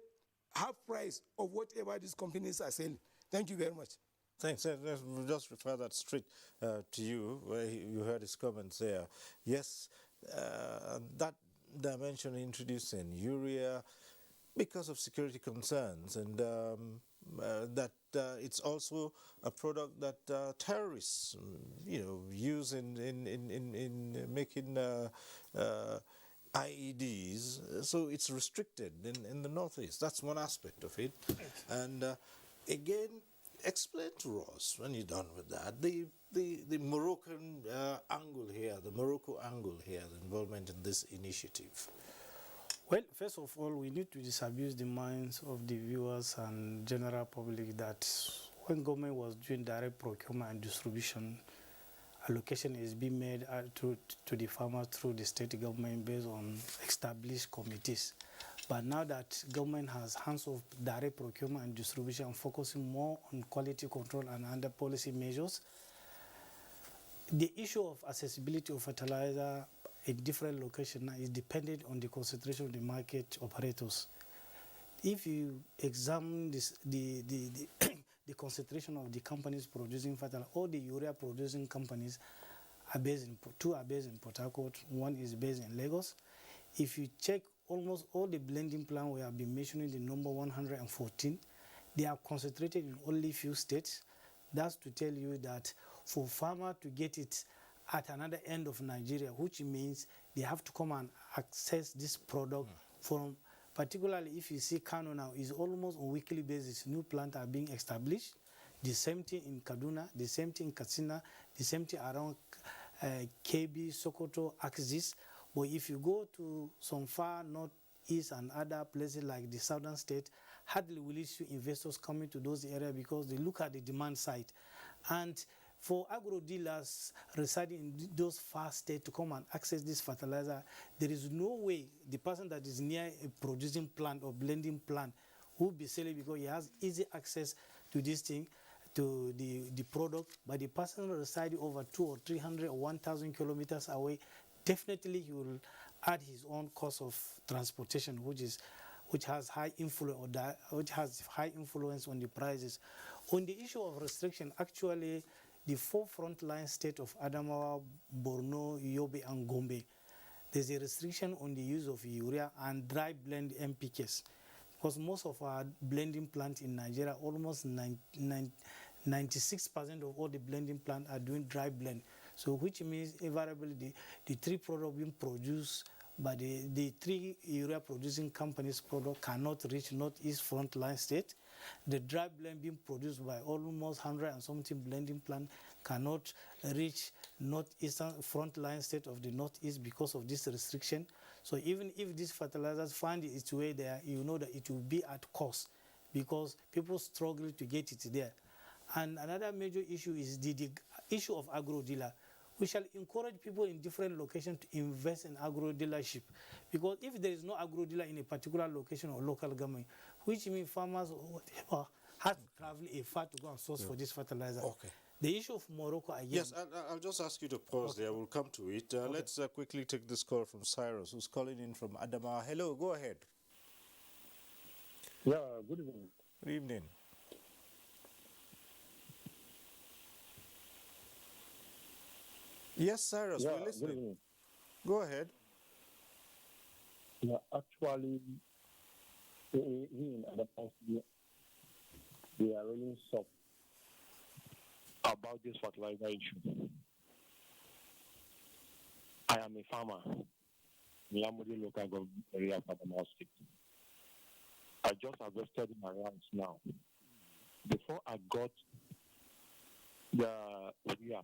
half price of whatever these companies are selling. Thank you very much. Thanks. We'll just refer that straight to you, where you heard his comments there. Yes, that dimension introducing urea because of security concerns, and that it's also a product that terrorists, use in making IEDs. So it's restricted in the Northeast. That's one aspect of it. And again, explain to us, when you're done with that, the Moroccan angle here, the Morocco angle here, the involvement in this initiative. Well, first of all, we need to disabuse the minds of the viewers and general public that when government was doing direct procurement and distribution, allocation is being made to the farmers through the state government based on established committees. But now that government has hands off direct procurement and distribution, focusing more on quality control and other policy measures, the issue of accessibility of fertilizer in different locations now is dependent on the concentration of the market operators. If you examine this, the concentration of the companies producing fertilizer, all the urea producing companies are based in, two are based in Port Harcourt, one is based in Lagos. If you check almost all the blending plants we have been mentioning, the number 114, they are concentrated in only few states. That's to tell you that for farmer to get it at another end of Nigeria, which means they have to come and access this product from, particularly if you see Kano now, is almost on weekly basis, new plants are being established. The same thing in Kaduna, the same thing in Katsina, the same thing around KB, Sokoto, Axis. But if you go to some far northeast and other places like the southern state, hardly will you see investors coming to those areas because they look at the demand side. And for agro dealers residing in those far states to come and access this fertilizer, there is no way the person that is near a producing plant or blending plant will be selling because he has easy access to this thing, to the product. But the person residing over 200 or 300 or 1,000 kilometers away, definitely he will add his own cost of transportation, which has high influence on the prices. On the issue of restriction, actually, the four frontline states of Adamawa, Borno, Yobe, and Gombe, there's a restriction on the use of urea and dry blend NPKs. Because most of our blending plants in Nigeria, almost 96% of all the blending plants are doing dry blend. So which means invariably the three products being produced by the three urea producing companies' product cannot reach Northeast frontline state. The dry blend being produced by almost 100 and something blending plant cannot reach Northeastern frontline state of the Northeast because of this restriction. So even if these fertilizers find its way there, you know that it will be at cost because people struggle to get it there. And another major issue is the issue of agro dealer. We shall encourage people in different locations to invest in agro dealership, because if there is no agro dealer in a particular location or local government, which means farmers or whatever have to travel far to go and source for this fertilizer. Okay. The issue of Morocco again. Yes, I'll just ask you to pause there. We'll come to it. Let's quickly take this call from Cyrus, who's calling in from Adama. Hello, go ahead. Yeah, good evening. Good evening. Yes, Cyrus, we're listening. Go ahead. Yeah, actually, in Adamawa, they are really soft about this fertilizer issue. I am a farmer in Yamudi local government area of Adamawa State. I just harvested my rice now. before I got the urea,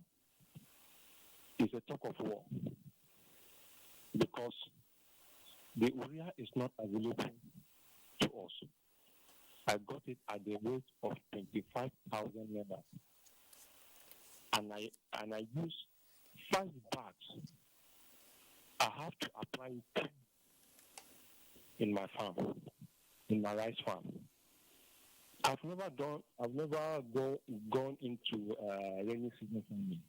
it's a talk of war because the urea is not available to us. I got it at the rate of 25,000 naira, and I use 5 bags. I have to apply it in my farm, in my rice farm. I've never gone into rainy season farming.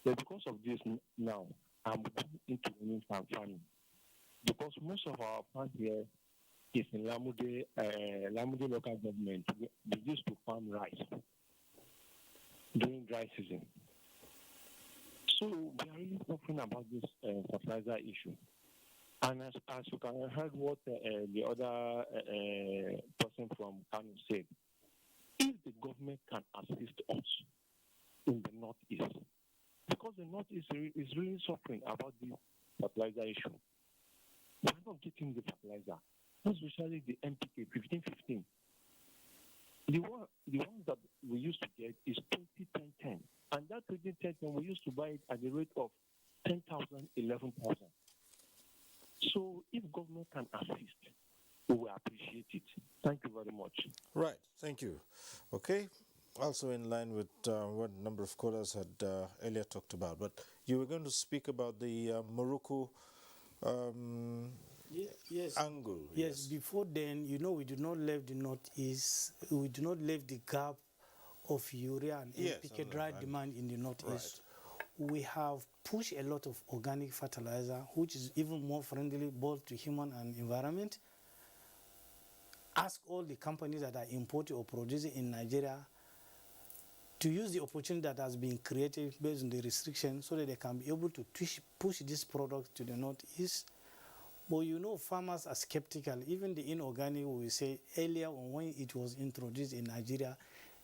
But because of this now, I'm going into rainy farming. Because most of our farm here is in Lamude local government. We used to farm rice during dry season. So we are really talking about this fertilizer issue. And as you can heard what the other person from Kano said, if the government can assist us in the Northeast, because the Northeast is really suffering about this fertilizer issue, we're not getting the fertilizer, especially the NPK 1515. The ones that we used to get is 2010, and that 2010 we used to buy it at the rate of 10,000, 11,000. So if government can assist, we will appreciate it. Thank you very much. Right, thank you. Okay, also in line with what a number of callers had earlier talked about, but you were going to speak about the Morocco yes. angle. Yes, before then, we do not leave the Northeast, we do not leave the gap of urea and NPK dry demand in the Northeast. Right. We have pushed a lot of organic fertilizer, which is even more friendly both to human and environment. Ask all the companies that are importing or producing in Nigeria to use the opportunity that has been created based on the restriction so that they can be able to push this product to the Northeast. But farmers are skeptical. Even the inorganic, we say earlier when it was introduced in Nigeria,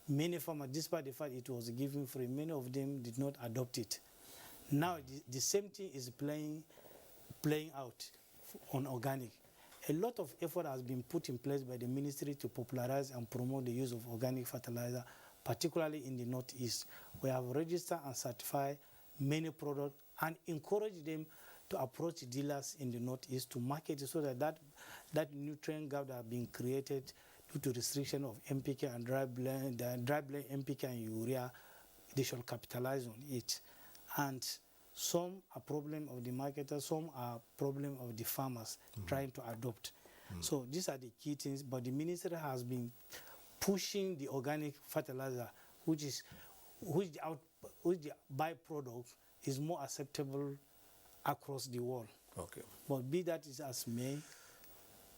many farmers, despite the fact it was given free, many of them did not adopt it. Now the same thing is playing out on organic. A lot of effort has been put in place by the ministry to popularize and promote the use of organic fertilizer, particularly in the Northeast. We have registered and certified many products and encourage them to approach dealers in the Northeast to market it so that nutrient gap that has been created due to restriction of NPK and dry blend NPK and urea, they shall capitalize on it. And some are problem of the marketers, some are problem of the farmers trying to adopt. So these are the key things, but the ministry has been pushing the organic fertilizer, which the byproduct is more acceptable across the world. Okay. But be that is as may,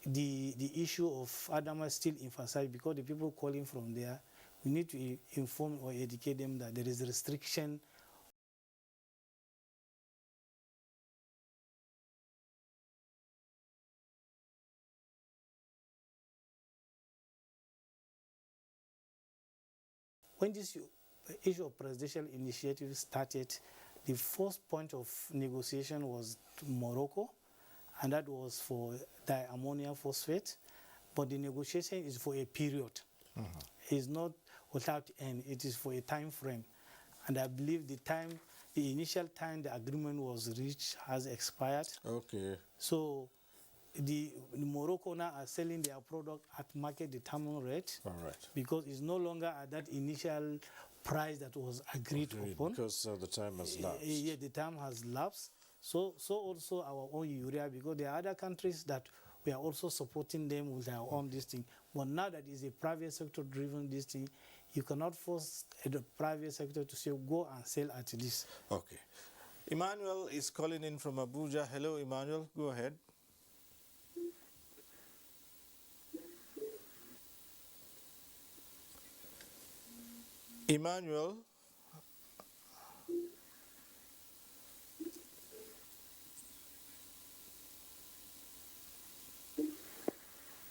the issue of Adama is still emphasized because the people calling from there, we need to inform or educate them that there is a restriction. When this issue of presidential initiative started, the first point of negotiation was Morocco, and that was for diammonium phosphate. But the negotiation is for a period. It's not without end. It is for a time frame. And I believe the initial time the agreement was reached has expired. Okay. So the Morocco now are selling their product at market determined rate. All right. Because it's no longer at that initial price that was agreed upon. Because the time has lapsed. Yeah, the time has lapsed. So also our own urea, because there are other countries that we are also supporting them with our own this thing. But now that it's a private sector driven this thing, you cannot force the private sector to say, go and sell at this. Okay. Emmanuel is calling in from Abuja. Hello, Emmanuel. Go ahead. Emmanuel.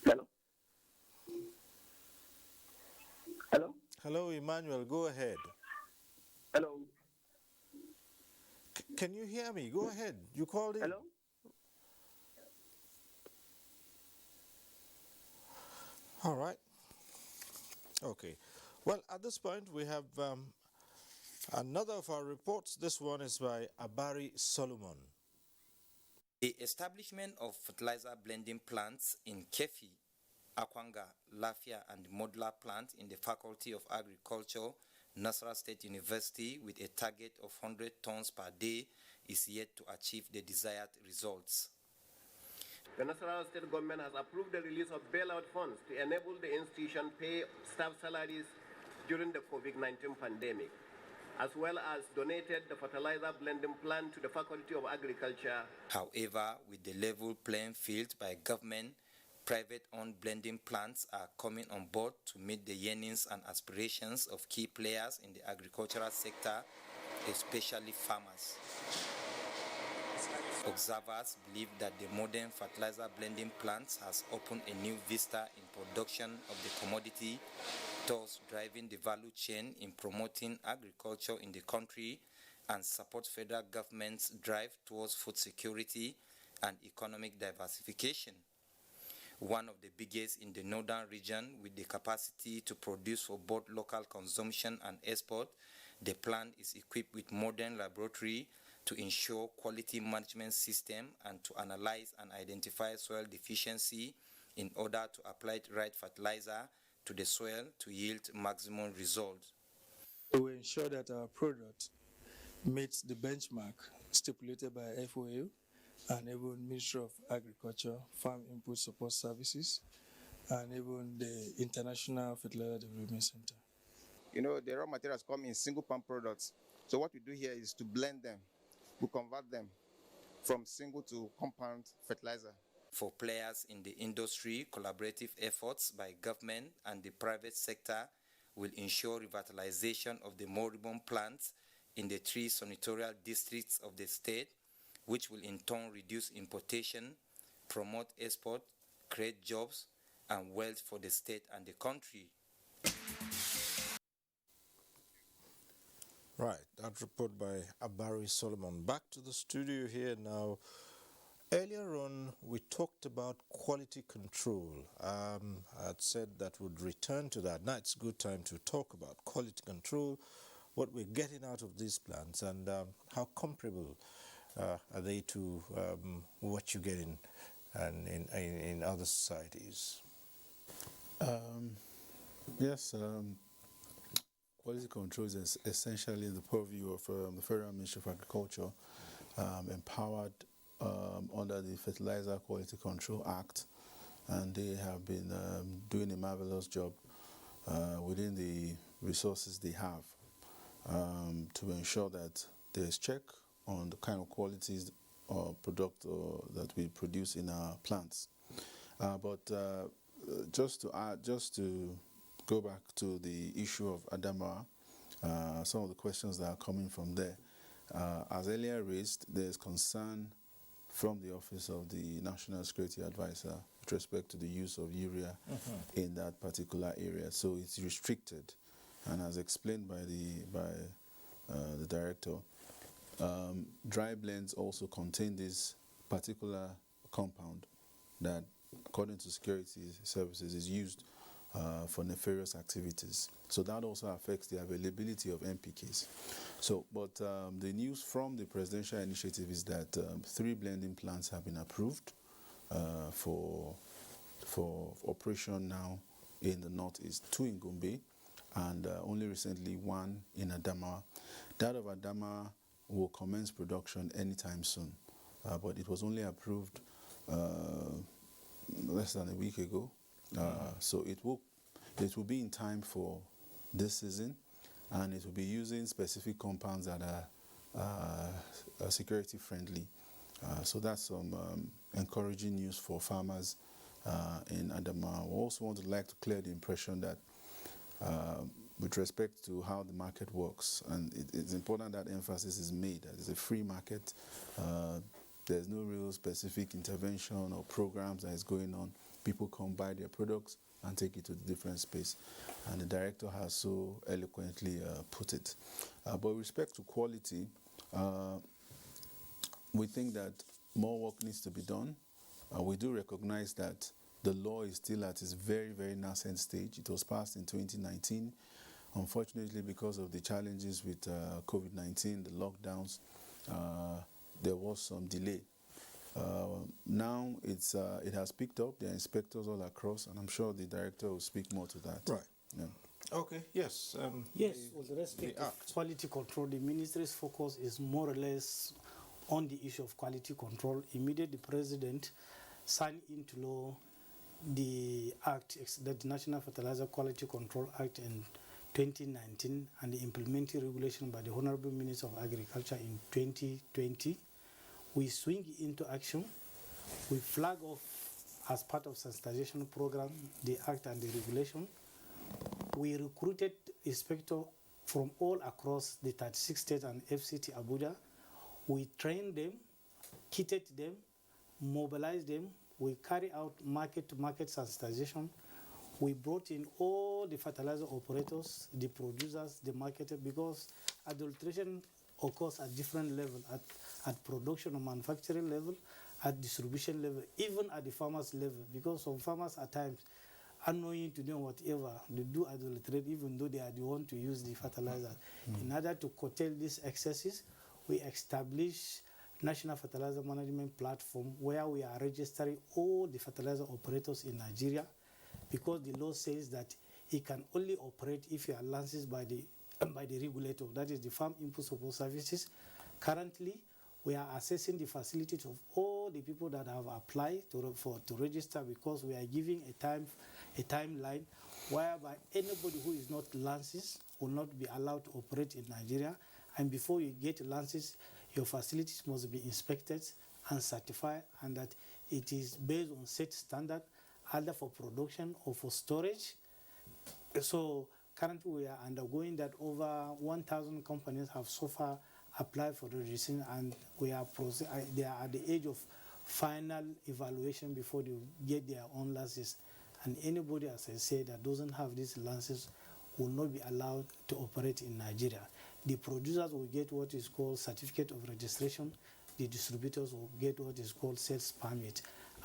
Hello. Hello. Hello, Emmanuel. Go ahead. Hello. Can you hear me? Go ahead. You called in. Hello. All right. Okay. Well, at this point, we have another of our reports. This one is by Abari Solomon. The establishment of fertilizer blending plants in Kefi, Akwanga, Lafia, and modular plant in the Faculty of Agriculture, Nasarawa State University, with a target of 100 tons per day, is yet to achieve the desired results. The Nasarawa State government has approved the release of bailout funds to enable the institution pay staff salaries during the COVID-19 pandemic, as well as donated the fertilizer blending plant to the Faculty of Agriculture. However, with the level playing field by government, private-owned blending plants are coming on board to meet the yearnings and aspirations of key players in the agricultural sector, especially farmers. Observers believe that the modern fertilizer blending plants has opened a new vista in production of the commodity, thus driving the value chain in promoting agriculture in the country and support federal government's drive towards food security and economic diversification. One of the biggest in the northern region, with the capacity to produce for both local consumption and export, the plant is equipped with modern laboratory to ensure quality management system and to analyze and identify soil deficiency in order to apply the right fertilizer to the soil to yield maximum results. We ensure that our product meets the benchmark stipulated by FOA and even Ministry of Agriculture, Farm Input Support Services, and even the International Fertilizer Development Center. You know, the raw materials come in single pump products. So what we do here is to blend them. We convert them from single to compound fertilizer. For players in the industry, collaborative efforts by government and the private sector will ensure revitalization of the moribund plants in the 3 senatorial districts of the state, which will in turn reduce importation, promote export, create jobs and wealth for the state and the country. Right, that report by Abari Solomon. Back to the studio here now. Earlier on, we talked about quality control. I had said that we'd return to that. Now it's a good time to talk about quality control, what we're getting out of these plants, and how comparable are they to what you're getting in other societies. Yes. Quality control is essentially the purview of the Federal Ministry of Agriculture, empowered under the Fertilizer Quality Control Act, and they have been doing a marvelous job within the resources they have to ensure that there is check on the kind of qualities or product that we produce in our plants. But just to go back to the issue of Adamawa, some of the questions that are coming from there. As earlier raised, there is concern from the Office of the National Security Advisor with respect to the use of urea in that particular area. So it's restricted, and as explained by the director, dry blends also contain this particular compound that, according to security services, is used for nefarious activities. So that also affects the availability of NPKs. So, but the news from the presidential initiative is that 3 blending plants have been approved for operation now in the northeast, 2 in Gombe, and only recently 1 in Adamawa. That of Adamawa will commence production anytime soon, but it was only approved less than a week ago. So it will be in time for this season, and it will be using specific compounds that are security friendly. So that's some encouraging news for farmers in Adamawa. We also want to clear the impression that with respect to how the market works, and it's important that emphasis is made that it's a free market. There's no real specific intervention or programs that is going on. People come buy their products and take it to the different space. And the director has so eloquently put it. But with respect to quality, we think that more work needs to be done. We do recognize that the law is still at its very, very nascent stage. It was passed in 2019. Unfortunately, because of the challenges with COVID-19, the lockdowns, there was some delay. Now it has picked up. There are inspectors all across, and I'm sure the director will speak more to that. Right. Yeah. Okay, yes. Yes, with respect to quality control, the ministry's focus is more or less on the issue of quality control. Immediately, the president signed into law the act, the National Fertilizer Quality Control Act in 2019, and the implementing regulation by the Honorable Minister of Agriculture in 2020. We swing into action. We flag off as part of sensitization program the act and the regulation. We recruited inspectors from all across the 36 states and FCT Abuja. We trained them, kitted them, mobilized them. We carry out market-to-market sensitization. We brought in all the fertilizer operators, the producers, the marketers, because adulteration occurs at different levels, at production or manufacturing level, at distribution level, even at the farmers level, because some farmers at times unknowing to them whatever, they do adulterate even though they are the one to use the fertilizer. In order to curtail these excesses, we establish National Fertilizer Management Platform where we are registering all the fertilizer operators in Nigeria, because the law says that he can only operate if he are licensed by the regulator, that is the Farm Input Support Services. Currently, we are assessing the facilities of all the people that have applied to register, because we are giving a timeline whereby anybody who is not licensed will not be allowed to operate in Nigeria. And before you get licenses, your facilities must be inspected and certified, and that it is based on set standard, either for production or for storage. So currently we are undergoing that. Over 1,000 companies have so far applied for registration, and they are at the age of final evaluation before they get their own license. And anybody, as I said, that doesn't have these licenses will not be allowed to operate in Nigeria. The producers will get what is called certificate of registration. The distributors will get what is called sales permit,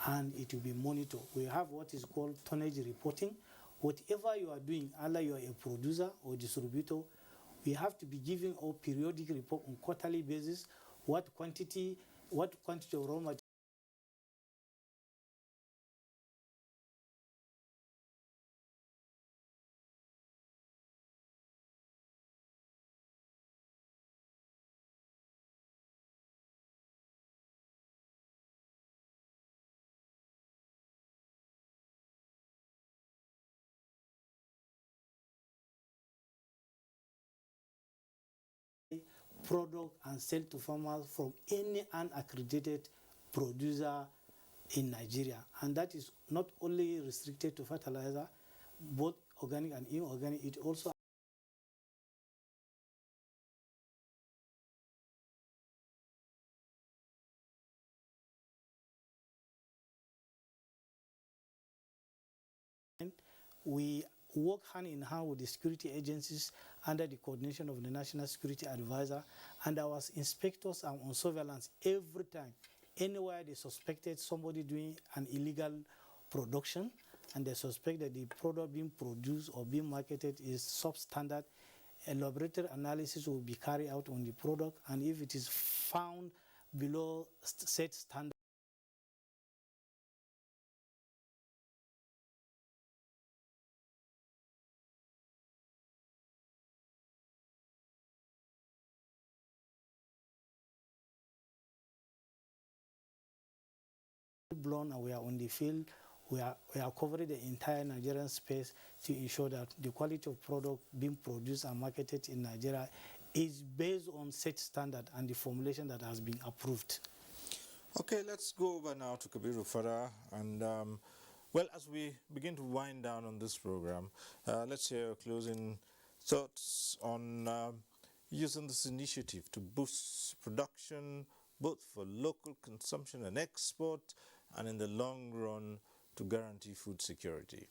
and it will be monitored. We have what is called tonnage reporting. Whatever you are doing, either you are a producer or distributor, we have to be giving a periodic report on quarterly basis what quantity of raw material product and sell to farmers from any unaccredited producer in Nigeria. And that is not only restricted to fertilizer, both organic and inorganic, it also we work hand in hand with the security agencies under the coordination of the National Security Advisor, and our inspectors are on surveillance every time. Anywhere they suspected somebody doing an illegal production and they suspect that the product being produced or being marketed is substandard, a laboratory analysis will be carried out on the product, and if it is found below set standard, blown, and we are on the field. We are covering the entire Nigerian space to ensure that the quality of product being produced and marketed in Nigeria is based on set standard and the formulation that has been approved. Okay, let's go over now to Kabiru Farah, and well, as we begin to wind down on this program, let's hear your closing thoughts on using this initiative to boost production, both for local consumption and export, and in the long run to guarantee food security.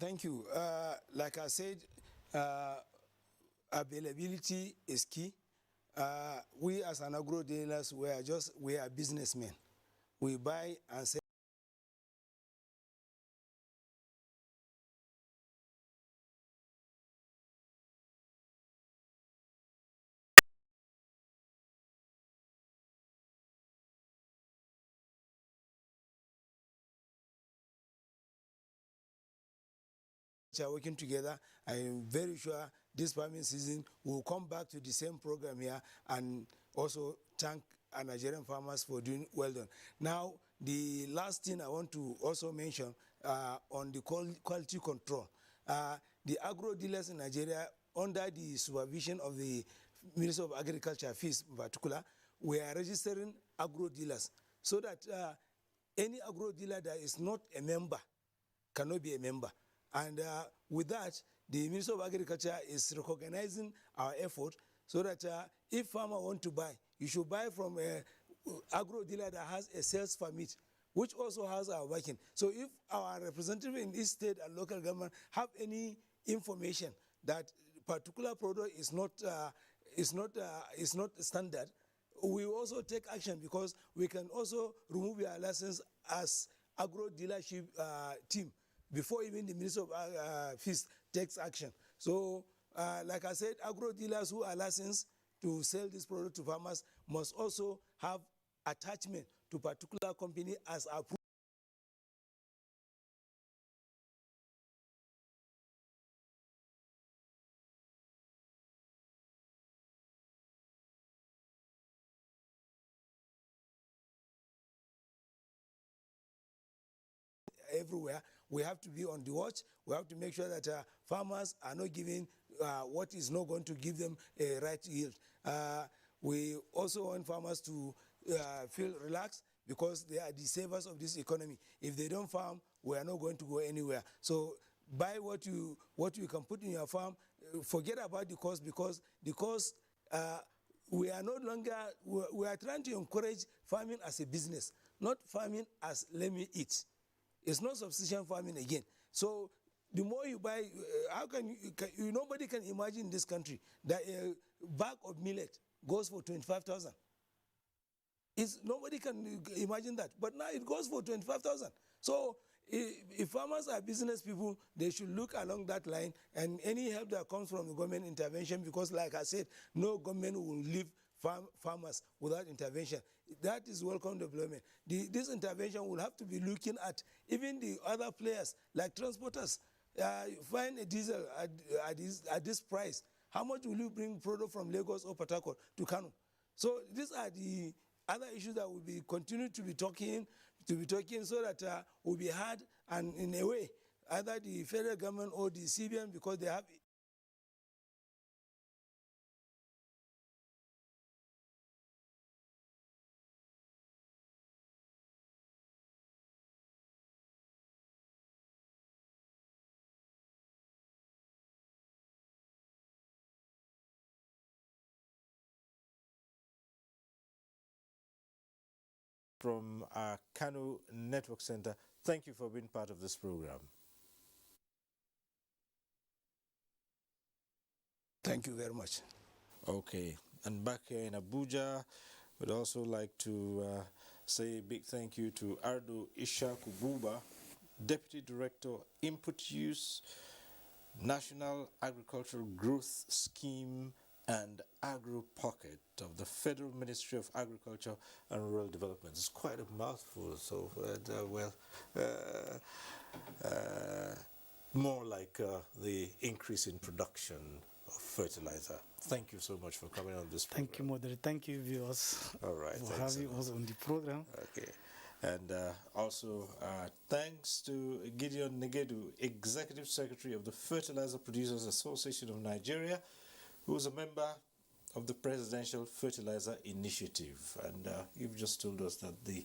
Thank you. Like I said, availability is key. We as an agro dealers, we are businessmen. We buy and sell are working together. I am very sure this farming season will come back to the same program here and also thank our Nigerian farmers for doing well done. Now, the last thing I want to also mention on the quality control. The agro dealers in Nigeria, under the supervision of the Minister of Agriculture, FIS in particular, we are registering agro dealers so that any agro dealer that is not a member cannot be a member. And with that, the Minister of Agriculture is recognizing our effort so that if farmer want to buy, you should buy from a agro dealer that has a sales permit, which also has our backing. So if our representative in each state and local government have any information that particular product is not standard, we also take action because we can also remove your license as agro dealership team before even the Minister of FIS takes action. So, like I said, agro dealers who are licensed to sell this product to farmers must also have attachment to particular company as approved. Everywhere, we have to be on the watch. We have to make sure that farmers are not giving what is not going to give them a right yield. We also want farmers to feel relaxed because they are the savers of this economy. If they don't farm, we are not going to go anywhere. So buy what you can put in your farm. Forget about the cost because the cost, we are no longer, we are trying to encourage farming as a business, not farming as let me eat. It's not subsistence farming again. So the more you buy, how can you, nobody can imagine in this country that a bag of millet goes for 25,000. Nobody can imagine that. But now it goes for 25,000. So if farmers are business people, they should look along that line, and any help that comes from the government intervention, because like I said, no government will leave farmers without intervention. That is welcome development. This intervention will have to be looking at even the other players like transporters. Find a diesel at this price. How much will you bring product from Lagos or Port Harcourt to Kano? So these are the other issues that will be continue to be talking so that will be heard, and in a way, either the federal government or the CBN, because they have from our Kano Network Center. Thank you for being part of this program. Thank you very much. Okay, and back here in Abuja, we'd also like to say a big thank you to Ardo Ishakububa, Deputy Director, Input Use, National Agricultural Growth Scheme and Agro Pocket of the Federal Ministry of Agriculture and Rural Development. It's quite a mouthful, so more like the increase in production of fertilizer. Thank you so much for coming on this program. Thank you, Moderator. Thank you, viewers. All right. For having us on the program. Okay. And also thanks to Gideon Negedu, Executive Secretary of the Fertilizer Producers Association of Nigeria, who is a member of the Presidential Fertilizer Initiative. And you've just told us that the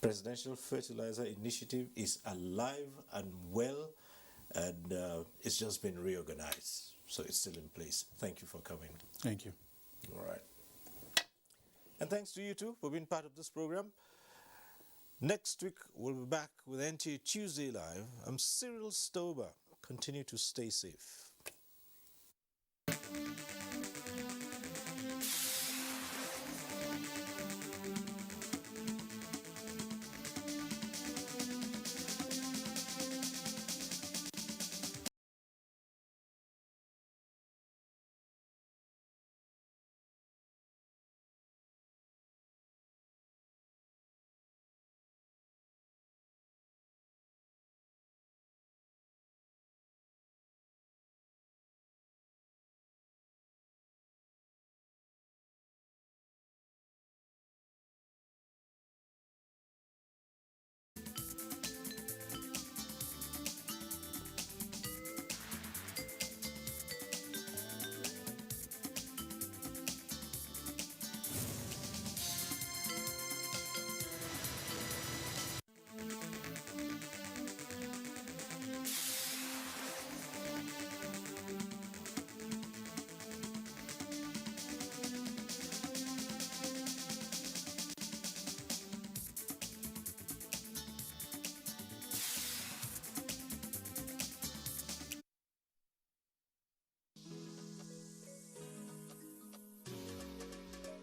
Presidential Fertilizer Initiative is alive and well, and it's just been reorganized. So it's still in place. Thank you for coming. Thank you. All right. And thanks to you too for being part of this program. Next week, we'll be back with NTA Tuesday Live. I'm Cyril Stober. Continue to stay safe.